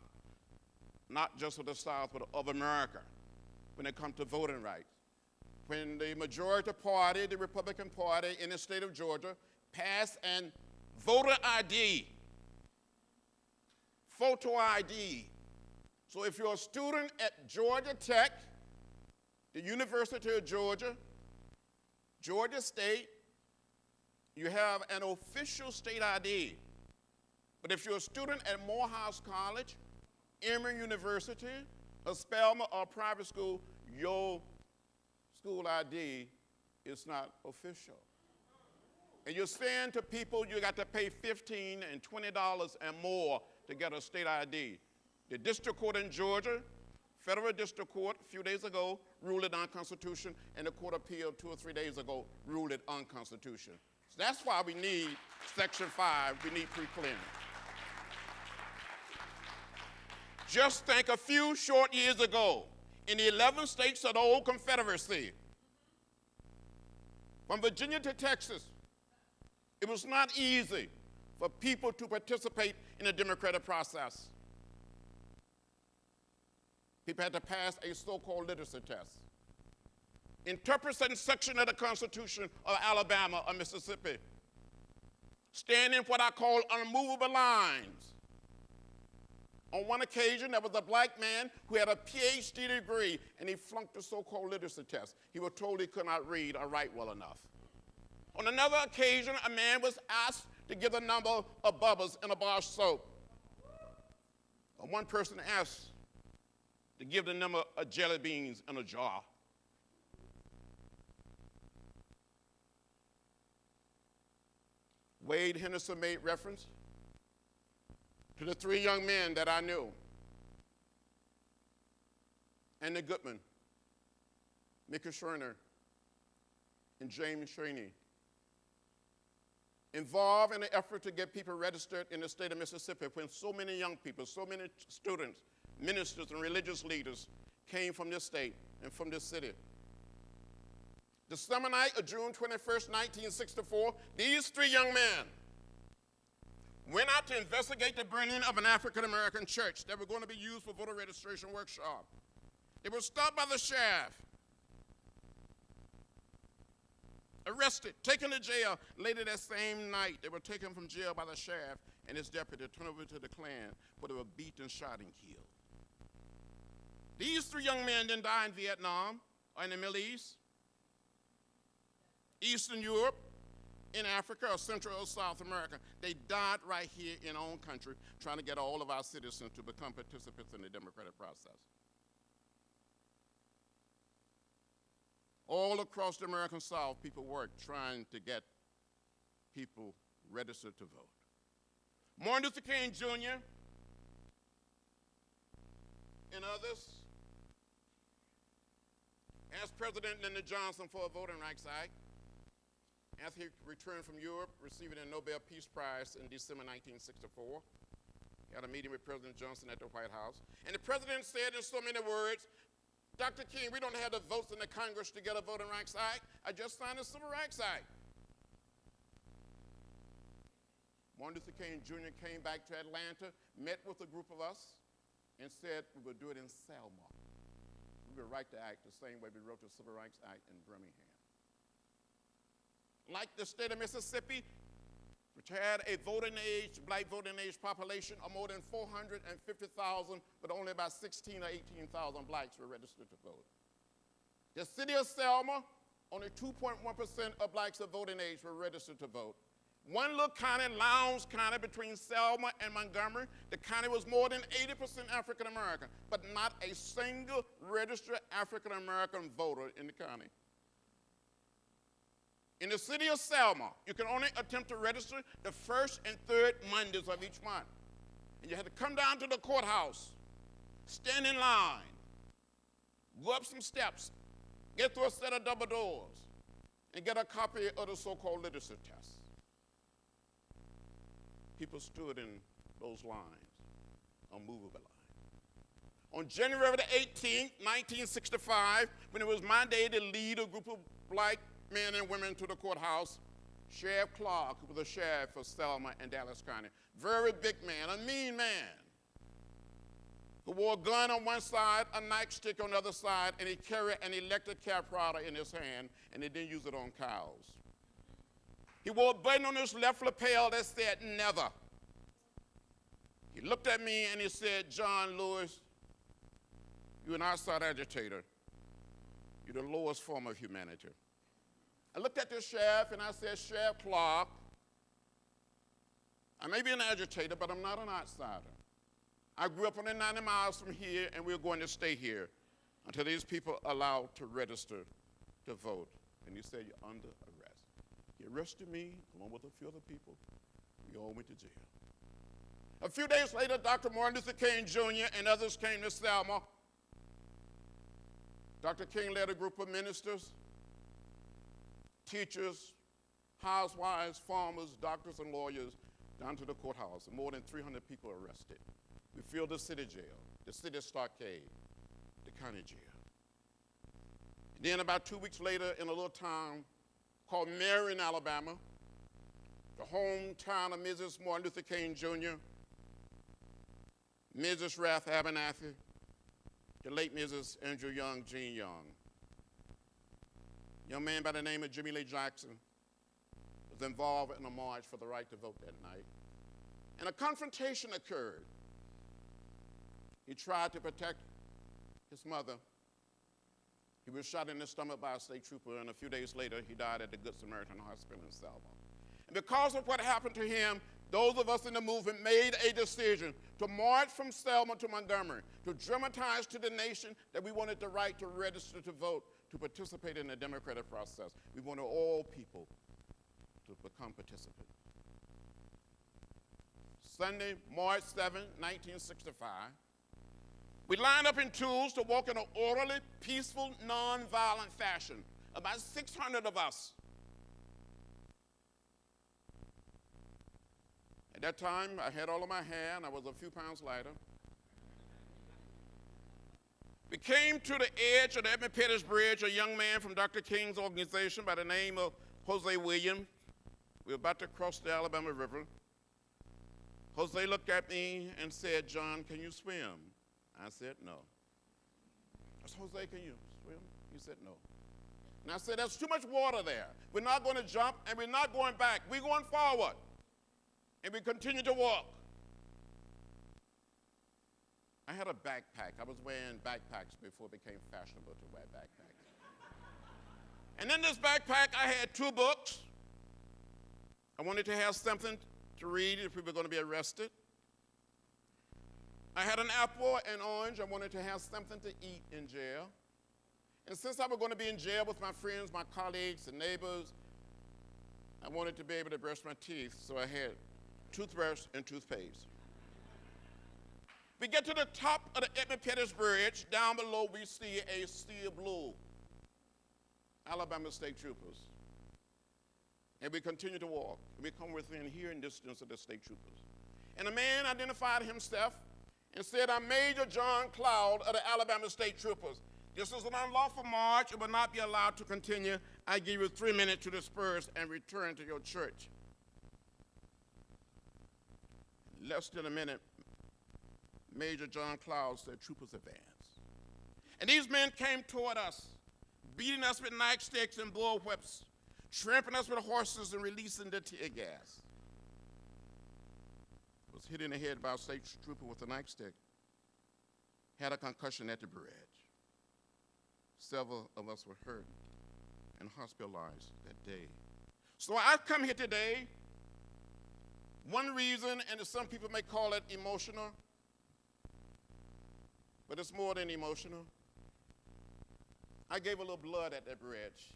not just of the South, but of America, when it comes to voting rights. When the majority party, the Republican Party in the state of Georgia, passed an voter ID, photo ID. So if you're a student at Georgia Tech, the University of Georgia, Georgia State, you have an official state ID. But if you're a student at Morehouse College, Emory University, a Spelman or a private school, your school ID is not official. And you're saying to people you got to pay $15 and $20 and more to get a state ID. The district court in Georgia, federal district court, a few days ago, ruled it unconstitutional, and the court of appeal 2 or 3 days ago ruled it unconstitutional. So that's why we need Section 5, we need pre-clearance. Just think a few short years ago, in the 11 states of the old Confederacy, from Virginia to Texas, it was not easy for people to participate in the democratic process. People had to pass a so-called literacy test, interpret certain section of the Constitution of Alabama or Mississippi, stand in what I call unmovable lines. On one occasion, there was a black man who had a PhD degree, and he flunked the so-called literacy test. He was told he could not read or write well enough. On another occasion, a man was asked to give the number of bubbles in a bar of soap. One person asked to give the number of jelly beans in a jar. Wade Henderson made reference to the 3 young men that I knew, Andy Goodman, Mickey Schreiner, and James Shaney, involved in the effort to get people registered in the state of Mississippi when so many young people, so many students, ministers, and religious leaders came from this state and from this city. The summer night of June 21st, 1964, these 3 young men went out to investigate the burning of an African-American church that were going to be used for voter registration workshop. They were stopped by the sheriff, arrested, taken to jail. Later that same night, they were taken from jail by the sheriff and his deputy, turned over to the Klan, where they were beaten, shot, and killed. These 3 young men didn't die in Vietnam or in the Middle East, Eastern Europe, in Africa, or Central or South America. They died right here in our own country, trying to get all of our citizens to become participants in the democratic process. All across the American South, people work trying to get people registered to vote. Martin Luther King Jr. and others asked President Lyndon Johnson for a Voting Rights Act after he returned from Europe, receiving a Nobel Peace Prize in December 1964. He had a meeting with President Johnson at the White House. And the president said in so many words, Dr. King, we don't have the votes in the Congress to get a Voting Rights Act. I just signed a Civil Rights Act. Martin Luther King Jr. came back to Atlanta, met with a group of us, and said we would do it in Selma. We would write the act the same way we wrote the Civil Rights Act in Birmingham. Like the state of Mississippi, which had a black voting age population of more than 450,000, but only about 16 or 18,000 blacks were registered to vote. The city of Selma, only 2.1% of blacks of voting age were registered to vote. One little county, Lowndes County, between Selma and Montgomery, the county was more than 80% African American, but not a single registered African American voter in the county. In the city of Selma, you can only attempt to register the first and third Mondays of each month. And you had to come down to the courthouse, stand in line, go up some steps, get through a set of double doors, and get a copy of the so-called literacy test. People stood in those lines, unmovable lines. On January the 18th, 1965, when it was my day to lead a group of black men and women to the courthouse, Sheriff Clark, who was the sheriff for Selma and Dallas County, very big man, a mean man, who wore a gun on one side, a nightstick on the other side, and he carried an electric typewriter in his hand, and he didn't use it on cows. He wore a button on his left lapel that said, never. He looked at me and he said, John Lewis, you're an outside agitator. You're the lowest form of humanity. I looked at the sheriff and I said, Sheriff Clark, I may be an agitator, but I'm not an outsider. I grew up only 90 miles from here, and we're going to stay here until these people are allowed to register to vote. And he said, you're under arrest. He arrested me along with a few other people. We all went to jail. A few days later, Dr. Martin Luther King Jr. and others came to Selma. Dr. King led a group of ministers, teachers, housewives, farmers, doctors, and lawyers down to the courthouse, and more than 300 people arrested. We filled the city jail, the city stockade, the county jail. And then about 2 weeks later, in a little town called Marion, Alabama, the hometown of Mrs. Martin Luther King Jr., Mrs. Rath Abernathy, the late Mrs. Andrew Young, Jean Young. A young man by the name of Jimmy Lee Jackson was involved in a march for the right to vote that night. And a confrontation occurred. He tried to protect his mother. He was shot in the stomach by a state trooper, and a few days later, he died at the Good Samaritan Hospital in Selma. And because of what happened to him, those of us in the movement made a decision to march from Selma to Montgomery, to dramatize to the nation that we wanted the right to register to vote, to participate in the democratic process. We wanted all people to become participants. Sunday, March 7, 1965, we lined up in twos to walk in an orderly, peaceful, nonviolent fashion. About 600 of us. At that time, I had all of my hair, and I was a few pounds lighter. We came to the edge of the Edmund Pettus Bridge, a young man from Dr. King's organization by the name of Jose Williams. We were about to cross the Alabama River. Jose looked at me and said, John, can you swim? I said, no. Jose, can you swim? He said, no. And I said, there's too much water there. We're not going to jump, and we're not going back. We're going forward. And we continue to walk. I had a backpack. I was wearing backpacks before it became fashionable to wear backpacks. And in this backpack, I had 2 books. I wanted to have something to read if we were going to be arrested. I had an apple and orange. I wanted to have something to eat in jail. And since I was going to be in jail with my friends, my colleagues, and neighbors, I wanted to be able to brush my teeth, so I had toothbrush and toothpaste. We get to the top of the Edmund Pettus Bridge. Down below, we see a steel blue Alabama State Troopers. And we continue to walk. We come within hearing distance of the state troopers. And a man identified himself and said, I'm Major John Cloud of the Alabama State Troopers. This is an unlawful march. It will not be allowed to continue. I give you 3 minutes to disperse and return to your church. Less than a minute, Major John Cloud said, troopers advance. And these men came toward us, beating us with nightsticks and bullwhips, trampling us with horses and releasing the tear gas. Was hit in the head by a state trooper with a nightstick. Had a concussion at the bridge. Several of us were hurt and hospitalized that day. So I've come here today, one reason, and some people may call it emotional, but it's more than emotional. I gave a little blood at that bridge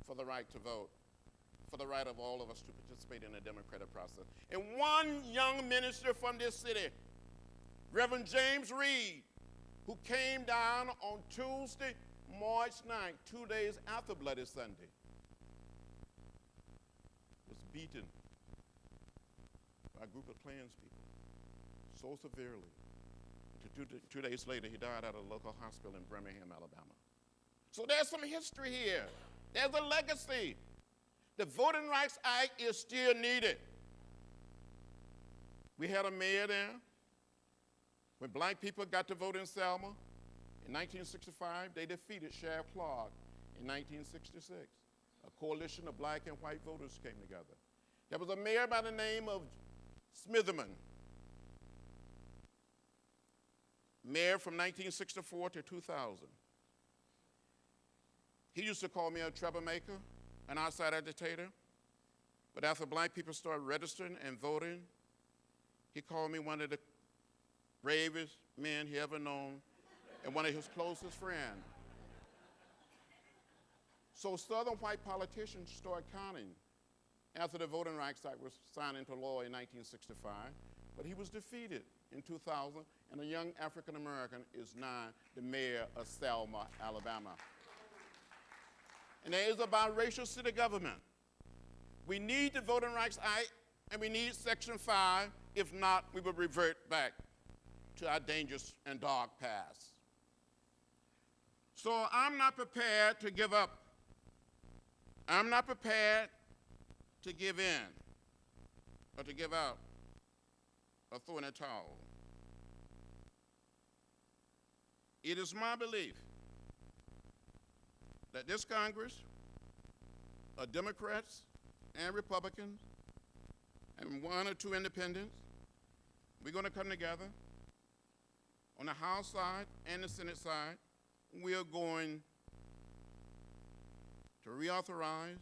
for the right to vote, for the right of all of us to participate in the democratic process. And one young minister from this city, Reverend James Reed, who came down on Tuesday, March 9th, 2 days after Bloody Sunday, was beaten by a group of Klans people so severely. 2 days later, he died at a local hospital in Birmingham, Alabama. So there's some history here. There's a legacy. The Voting Rights Act is still needed. We had a mayor there. When black people got to vote in Selma in 1965, they defeated Sheriff Clark in 1966. A coalition of black and white voters came together. There was a mayor by the name of Smitherman, mayor from 1964 to 2000. He used to call me a troublemaker, an outside agitator, but after black people started registering and voting, he called me one of the bravest men he ever known and one of his closest friends. So Southern white politicians started counting after the Voting Rights Act was signed into law in 1965, but he was defeated in 2000, and a young African American is now the mayor of Selma, Alabama. And there is a biracial city government. We need the Voting Rights Act, and we need Section 5. If not, we will revert back to our dangerous and dark past. So I'm not prepared to give up. I'm not prepared to give in or to give out or throw in a towel. It is my belief that this Congress, of Democrats and Republicans, and 1 or 2 independents, we're going to come together on the House side and the Senate side. We are going to reauthorize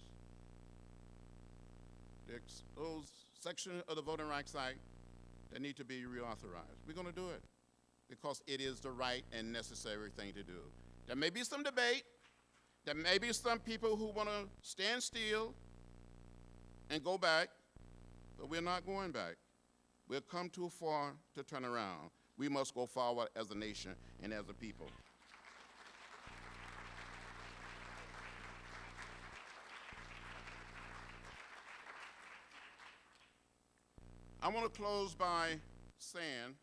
those sections of the Voting Rights Act that need to be reauthorized. We're going to do it because it is the right and necessary thing to do. There may be some debate. There may be some people who want to stand still and go back, but we're not going back. We've come too far to turn around. We must go forward as a nation and as a people. I want to close by saying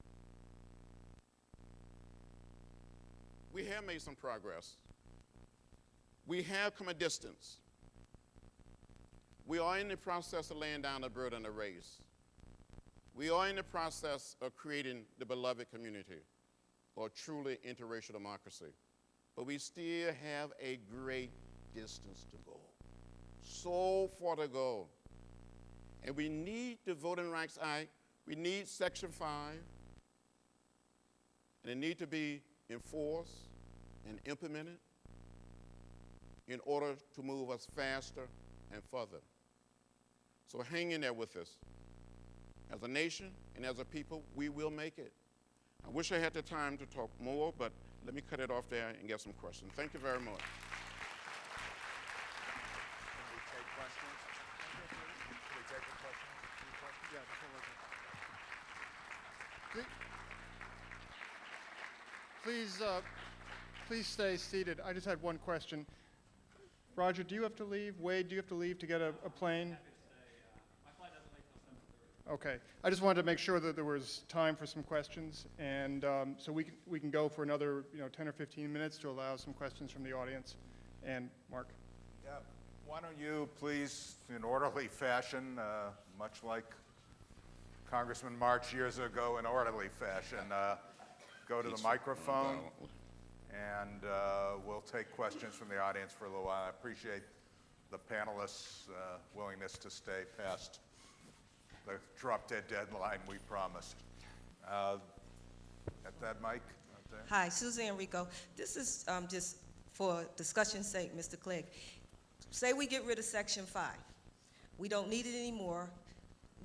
we have made some progress. We have come a distance. We are in the process of laying down the burden of race. We are in the process of creating the beloved community. or truly interracial democracy. But we still have a great distance to go. So far to go. And we need the Voting Rights Act. We need Section 5. And it needs to be enforced and implemented in order to move us faster and further. So hang in there with us. As a nation and as a people, we will make it. I wish I had the time to talk more, but let me cut it off there and get some questions. Thank you very much. Can we take questions? Can we take a question? Any questions? Yeah, before we're done. Please stay seated. I just had one question. Roger, do you have to leave? Wade, do you have to leave to get a plane? My flight doesn't leave till 7:30. Okay. I just wanted to make sure that there was time for some questions, and so we can go for another 10 or 15 minutes to allow some questions from the audience. And Mark. Yeah, why don't you please, in orderly fashion, much like Congressman March years ago in orderly fashion, go to the microphone, and we'll take questions from the audience for a little while. I appreciate the panelists' willingness to stay past the drop-dead deadline we promised. At that mic out there. Hi, Suzanne Rico. This is just for discussion's sake, Mr. Clegg. Say we get rid of Section 5. We don't need it anymore.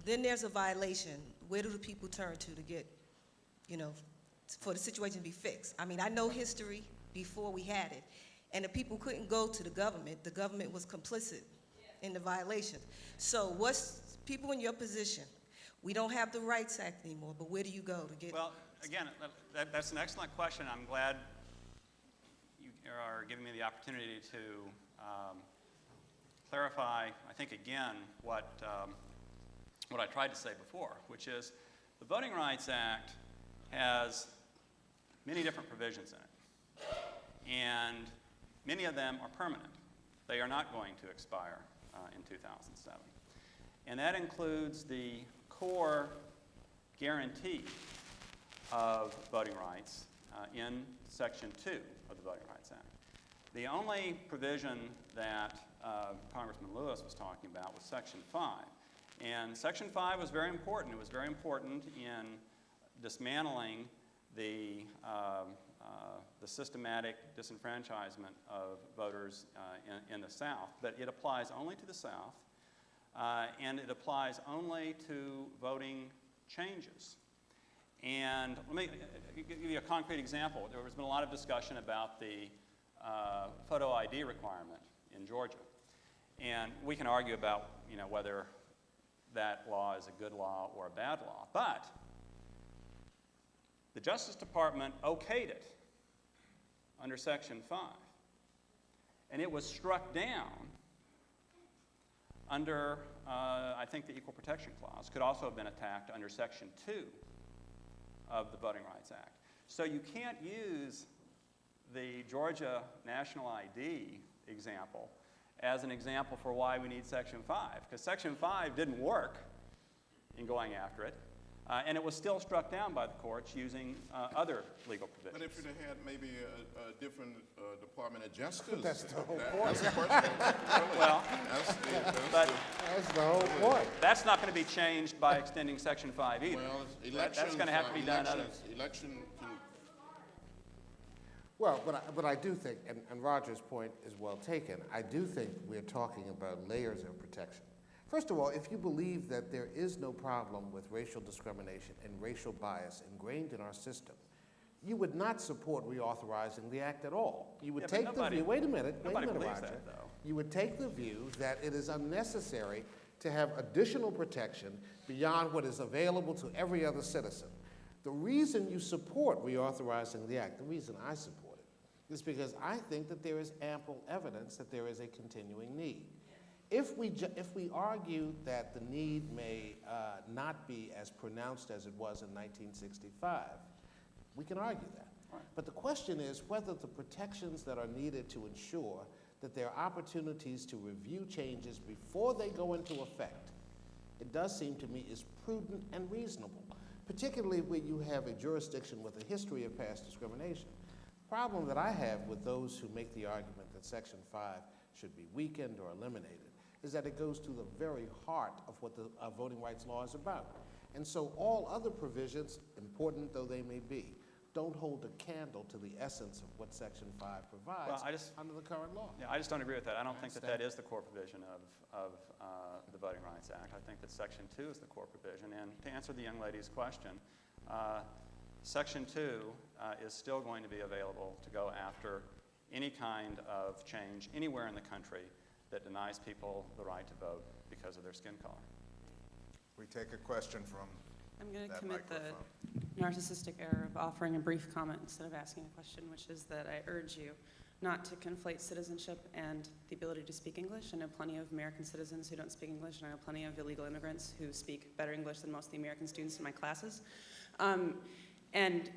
Then there's a violation. Where do the people turn to get, for the situation to be fixed? I mean, I know history before we had it, and the people couldn't go to the government. The government was complicit in the violation. So what's people in your position? We don't have the Rights Act anymore, but where do you go to get? Well, again, that's an excellent question. I'm glad you are giving me the opportunity to clarify, I think, again, what I tried to say before, which is the Voting Rights Act has many different provisions in it, and many of them are permanent. They are not going to expire in 2007. And that includes the core guarantee of voting rights in Section 2 of the Voting Rights Act. The only provision that Congressman Lewis was talking about was Section 5. And Section 5 was very important. It was very important in dismantling the systematic disenfranchisement of voters in the South. But it applies only to the South, and it applies only to voting changes. And let me give you a concrete example. There has been a lot of discussion about the photo ID requirement in Georgia. And we can argue about whether that law is a good law or a bad law. But the Justice Department okayed it under Section 5. And it was struck down under, I think, the Equal Protection Clause. Could also have been attacked under Section 2 of the Voting Rights Act. So you can't use the Georgia national ID example as an example for why we need Section 5, because Section 5 didn't work in going after it, and it was still struck down by the courts using other legal provisions. But if you'd have had maybe a different Department of Justice. That's the whole point. That's the question. Really. Well, but That's the whole point. that's not going to be changed by extending Section 5 either. Well, That's going to have to be done other. Election can. Well, but I do think, and Roger's point is well taken, I do think we're talking about layers of protection. First of all, if you believe that there is no problem with racial discrimination and racial bias ingrained in our system, you would not support reauthorizing the act at all. You would take the view, wait a minute, nobody believes Roger. that, though. You would take the view that it is unnecessary to have additional protection beyond what is available to every other citizen. The reason you support reauthorizing the act, the reason I support it, is because I think that there is ample evidence that there is a continuing need. If we argue that the need may not be as pronounced as it was in 1965, we can argue that. Right. But the question is whether the protections that are needed to ensure that there are opportunities to review changes before they go into effect, it does seem to me is prudent and reasonable. particularly when you have a jurisdiction with a history of past discrimination. The problem that I have with those who make the argument that Section 5 should be weakened or eliminated is that it goes to the very heart of what the voting rights law is about. And so all other provisions, important though they may be, don't hold a candle to the essence of what Section 5 provides under the current law. Yeah, I just don't agree with that. I don't think that that is the core provision of the Voting Rights Act. I think that Section 2 is the core provision. And to answer the young lady's question, Section 2 is still going to be available to go after any kind of change anywhere in the country that denies people the right to vote because of their skin color. We take a question from I'm going to that commit microphone. the narcissistic error of offering a brief comment instead of asking a question, which is that I urge you not to conflate citizenship and the ability to speak English. I know plenty of American citizens who don't speak English, and I know plenty of illegal immigrants who speak better English than most of the American students in my classes. And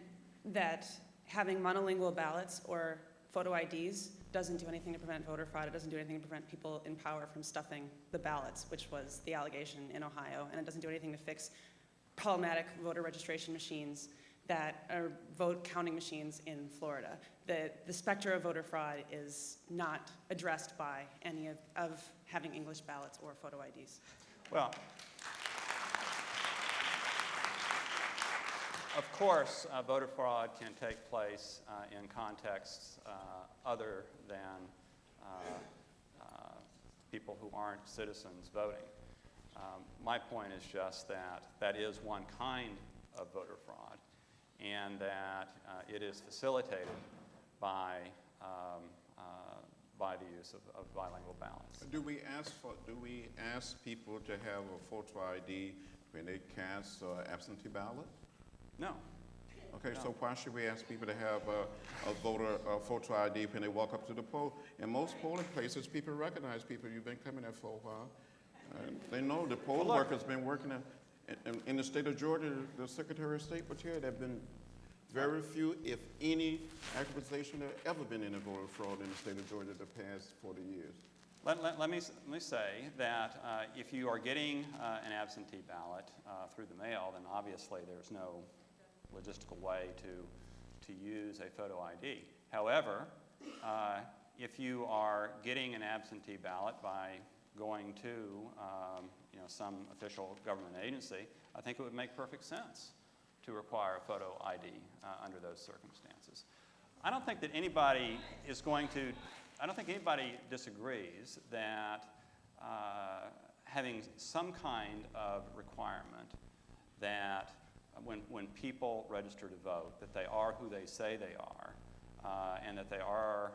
that having monolingual ballots or photo IDs doesn't do anything to prevent voter fraud. It doesn't do anything to prevent people in power from stuffing the ballots, which was the allegation in Ohio. And it doesn't do anything to fix problematic voter registration machines that are vote counting machines in Florida. The specter of voter fraud is not addressed by any of having English ballots or photo IDs. Well, of course, voter fraud can take place in contexts other than people who aren't citizens voting. My point is just that that is one kind of voter fraud, and that it is facilitated by the use of bilingual ballots. Do we ask people to have a photo ID when they cast absentee ballot? No. Okay, No. so why should we ask people to have a voter photo ID when they walk up to the poll? In most polling places, people recognize people. You've been coming there for a while. They know the poll worker's been working in the state of Georgia. The Secretary of State was here. There have been very few, if any, accusation there ever been any voter fraud in the state of Georgia the past 40 years. Let me say that if you are getting an absentee ballot through the mail, then obviously there's no logistical way to use a photo ID. However, if you are getting an absentee ballot by going to some official government agency, I think it would make perfect sense to require a photo ID under those circumstances. I don't think that anybody disagrees that having some kind of requirement that when people register to vote, that they are who they say they are, and that they are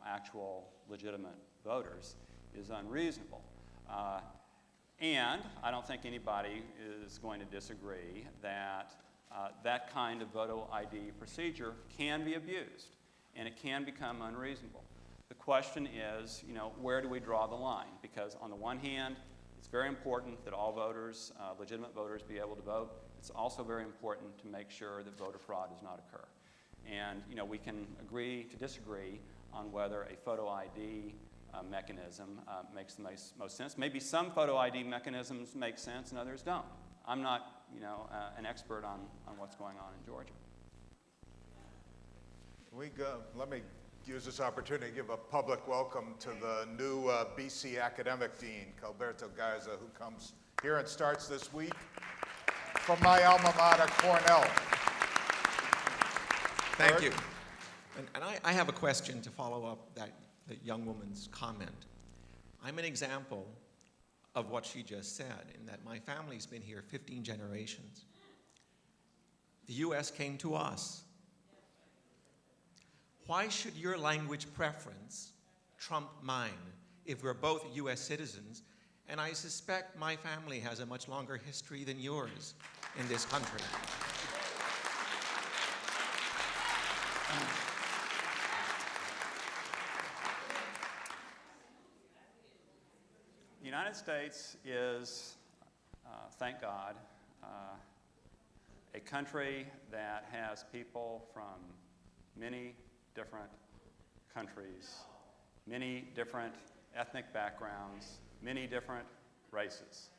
actual legitimate voters is unreasonable. And I don't think anybody is going to disagree that that kind of photo ID procedure can be abused, and it can become unreasonable. The question is, where do we draw the line? Because on the one hand, it's very important that all voters, legitimate voters, be able to vote. It's also very important to make sure that voter fraud does not occur. And we can agree to disagree on whether a photo ID mechanism makes the most sense. Maybe some photo ID mechanisms make sense and others don't. I'm not, an expert on what's going on in Georgia. Let me use this opportunity to give a public welcome to the new BC academic dean, Calberto Garza, who comes here and starts this week from my alma mater, Cornell. Thank you. And I have a question to follow up that young woman's comment. I'm an example of what she just said, in that my family's been here 15 generations. The U.S. came to us. Why should your language preference trump mine if we're both U.S. citizens? And I suspect my family has a much longer history than yours in this country. The United States is, thank God, a country that has people from many different countries, many different ethnic backgrounds, many different races.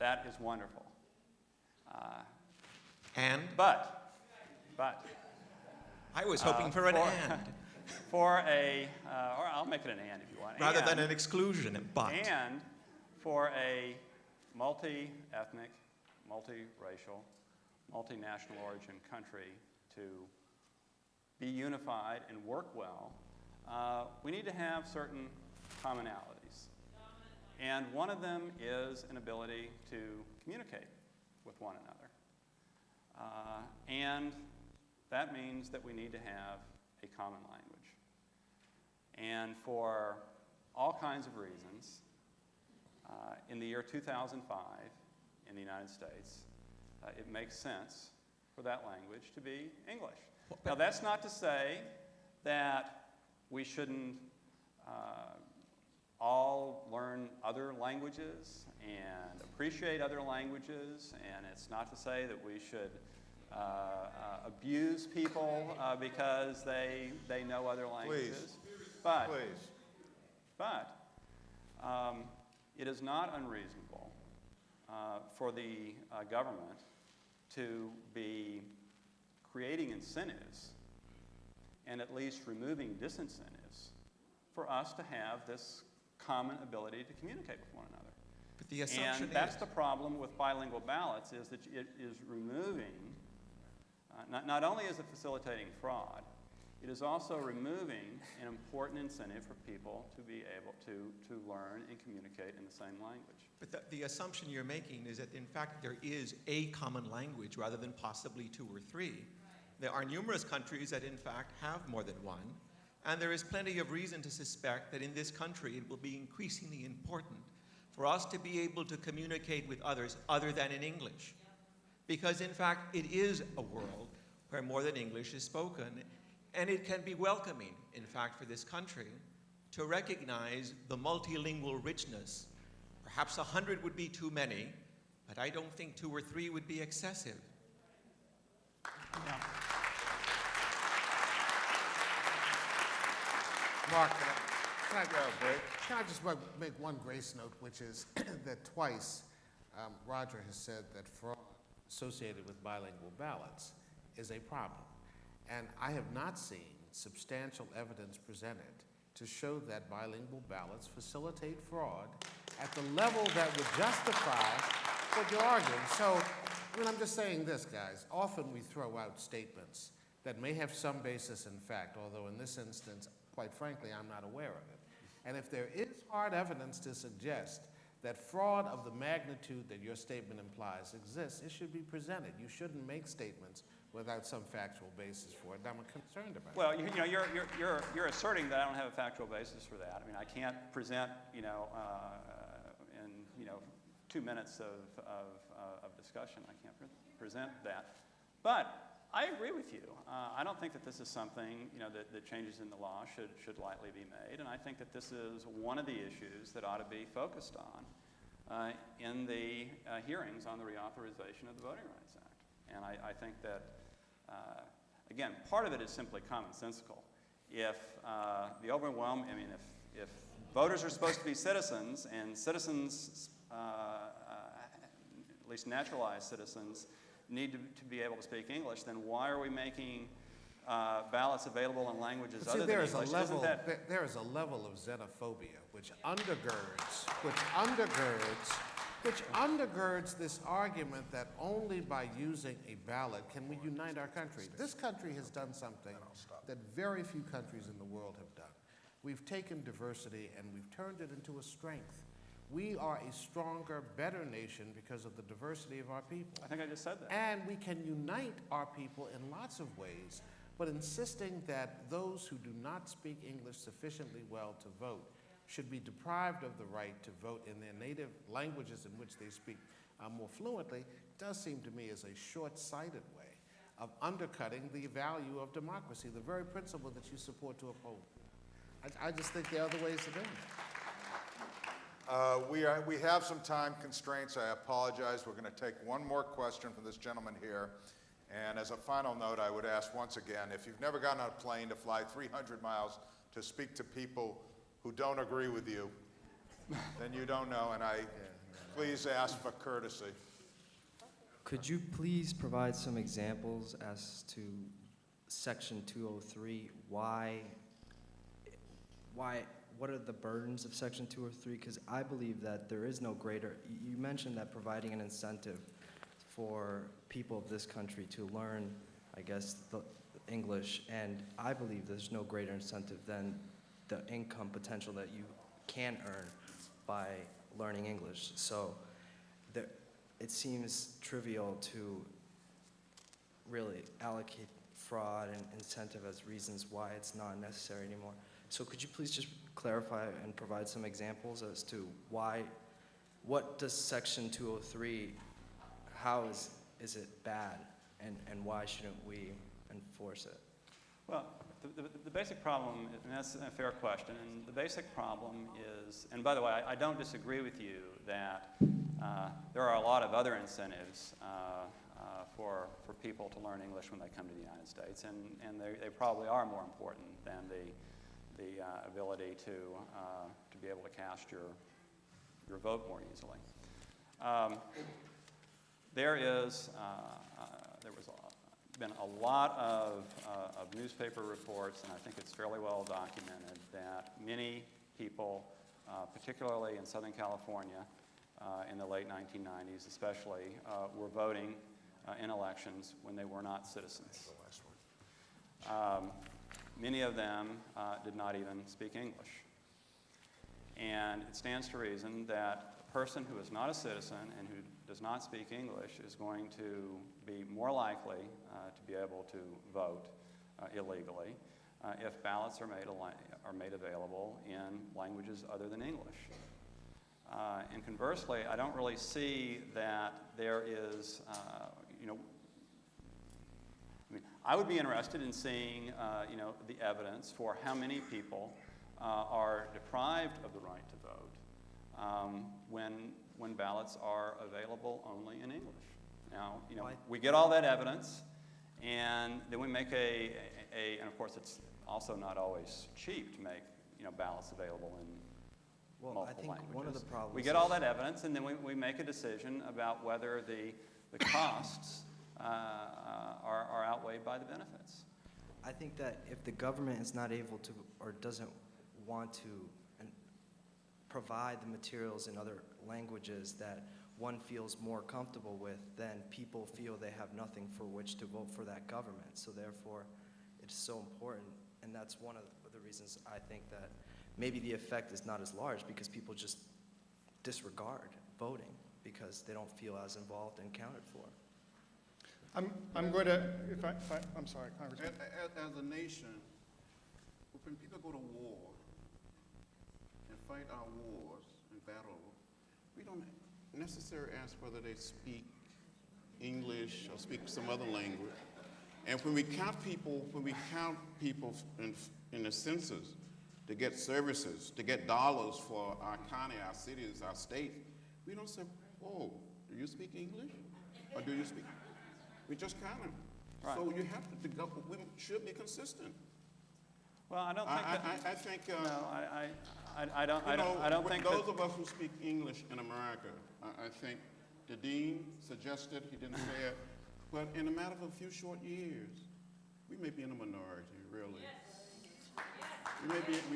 That is wonderful. And But, I was hoping for an and or I'll make it an and if you want. rather than an exclusion. But And for a multi-ethnic, multi-racial, multinational origin country to be unified and work well, we need to have certain commonalities. And one of them is an ability to communicate with one another. And that means that we need to have a common language. And for all kinds of reasons, in the year 2005 in the United States, it makes sense for that language to be English. Now, that's not to say that we shouldn't all learn other languages and appreciate other languages, and it's not to say that we should abuse people because they know other languages. But it is not unreasonable for the government to be creating incentives and at least removing disincentives for us to have this common ability to communicate with one another. But the assumption And that's the problem with bilingual ballots, is that it is removing, not only is it facilitating fraud, it is also removing an important incentive for people to be able to learn and communicate in the same language. But the assumption you're making is that, in fact, there is a common language rather than possibly two or three. There are numerous countries that, in fact, have more than one, and there is plenty of reason to suspect that in this country it will be increasingly important for us to be able to communicate with others other than in English. Because, in fact, it is a world where more than English is spoken, and it can be welcoming, in fact, for this country to recognize the multilingual richness. Perhaps 100 would be too many, but I don't think 2 or 3 would be excessive. Yeah. Mark, can I just make one grace note, which is that twice Roger has said that fraud associated with bilingual ballots is a problem. And I have not seen substantial evidence presented to show that bilingual ballots facilitate fraud at the level that would justify what you're arguing. So, I mean, I'm just saying this, guys. Often we throw out statements that may have some basis in fact, although in this instance, quite frankly, I'm not aware of it. And if there is hard evidence to suggest that fraud of the magnitude that your statement implies exists, it should be presented. You shouldn't make statements without some factual basis for it. I'm concerned about it. Well, you're asserting that I don't have a factual basis for that. I mean, I can't present, in 2 minutes of discussion, I can't present that. But I agree with you. I don't think that this is something, that changes in the law should lightly be made, and I think that this is one of the issues that ought to be focused on in the hearings on the reauthorization of the Voting Rights Act. And I think that, again, part of it is simply commonsensical. If the overwhelming, if voters are supposed to be citizens, and citizens, at least naturalized citizens, need to be able to speak English, then why are we making ballots available in languages other than English? There is a level of xenophobia which undergirds this argument that only by using a ballot can we unite our country. This country has done something that very few countries in the world have done. We've taken diversity and we've turned it into a strength. We are a stronger, better nation because of the diversity of our people. I think I just said that. And we can unite our people in lots of ways, but insisting that those who do not speak English sufficiently well to vote should be deprived of the right to vote in their native languages in which they speak more fluently does seem to me as a short-sighted way of undercutting the value of democracy, the very principle that you support to uphold. I just think there are other ways of doing it. We have some time constraints. I apologize. We're going to take one more question from this gentleman here. And as a final note, I would ask once again, if you've never gotten on a plane to fly 300 miles to speak to people who don't agree with you, then you don't know. And Please ask for courtesy. Could you please provide some examples as to Section 203? What are the burdens of Section 203? Because I believe that there is no greater, you mentioned that providing an incentive for people of this country to learn, I guess, the English, and I believe there's no greater incentive than the income potential that you can earn by learning English. So it seems trivial to really allocate fraud and incentive as reasons why it's not necessary anymore. So could you please just clarify and provide some examples as to what does Section 203, how is it bad, and why shouldn't we enforce it? Well, the basic problem, and that's a fair question, and the basic problem is, and by the way, I don't disagree with you that there are a lot of other incentives for people to learn English when they come to the United States, and they probably are more important than the ability to be able to cast your vote more easily. There was been a lot of newspaper reports, and I think it's fairly well documented, that many people, particularly in Southern California in the late 1990s especially, were voting in elections when they were not citizens. Many of them did not even speak English. And it stands to reason that a person who is not a citizen and who does not speak English is going to be more likely to be able to vote illegally if ballots are made available in languages other than English. And conversely, I don't really see that there is, I would be interested in seeing, the evidence for how many people are deprived of the right to vote when ballots are available only in English. Now, we get all that evidence, and then we make and of course it's also not always cheap to make, ballots available in multiple I think languages. one of the problems we get all that evidence, and then we make a decision about whether the costs are outweighed by the benefits. I think that if the government is not able to or doesn't want to provide the materials in other languages that one feels more comfortable with, then people feel they have nothing for which to vote for that government. So therefore, it's so important, and that's one of the reasons I think that maybe the effect is not as large, because people just disregard voting because they don't feel as involved and counted for. I'm going to, I'm sorry, Congressman. As a nation, when people go to war and fight our wars and battle, we don't necessarily ask whether they speak English or speak some other language. And when we count people in the census to get services, to get dollars for our county, our cities, our state, we don't say, "Oh, do you speak English? Or do you speak?" We just count them. Right. So you have to go. We should be consistent. Well, I don't think that. I think. I don't think those of us who speak English in America, I think the dean suggested, he didn't say it, but in a matter of a few short years, we may be in a minority, really. Yes. We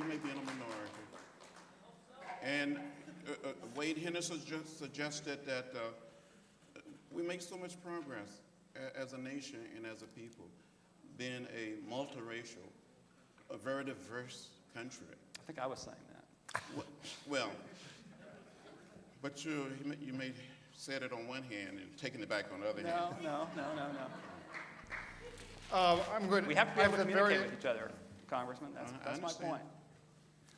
may be in a minority. And Wade Henderson just suggested that we make so much progress as a nation and as a people, being a multiracial, a very diverse country. I think I was saying that. Well, but you may said it on one hand and taking it back on the other hand. No. I'm going to. We have to be able to communicate with each other, Congressman. That's my point.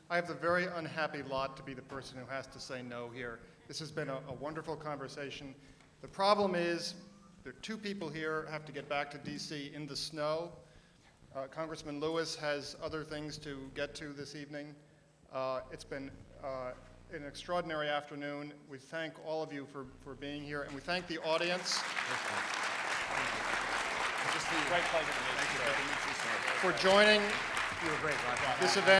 I have the very unhappy lot to be the person who has to say no here. This has been a wonderful conversation. The problem is there are two people here who have to get back to D.C. in the snow. Congressman Lewis has other things to get to this evening. It's been an extraordinary afternoon. We thank all of you for being here, and we thank the audience. Great pleasure to meet you. For joining this event.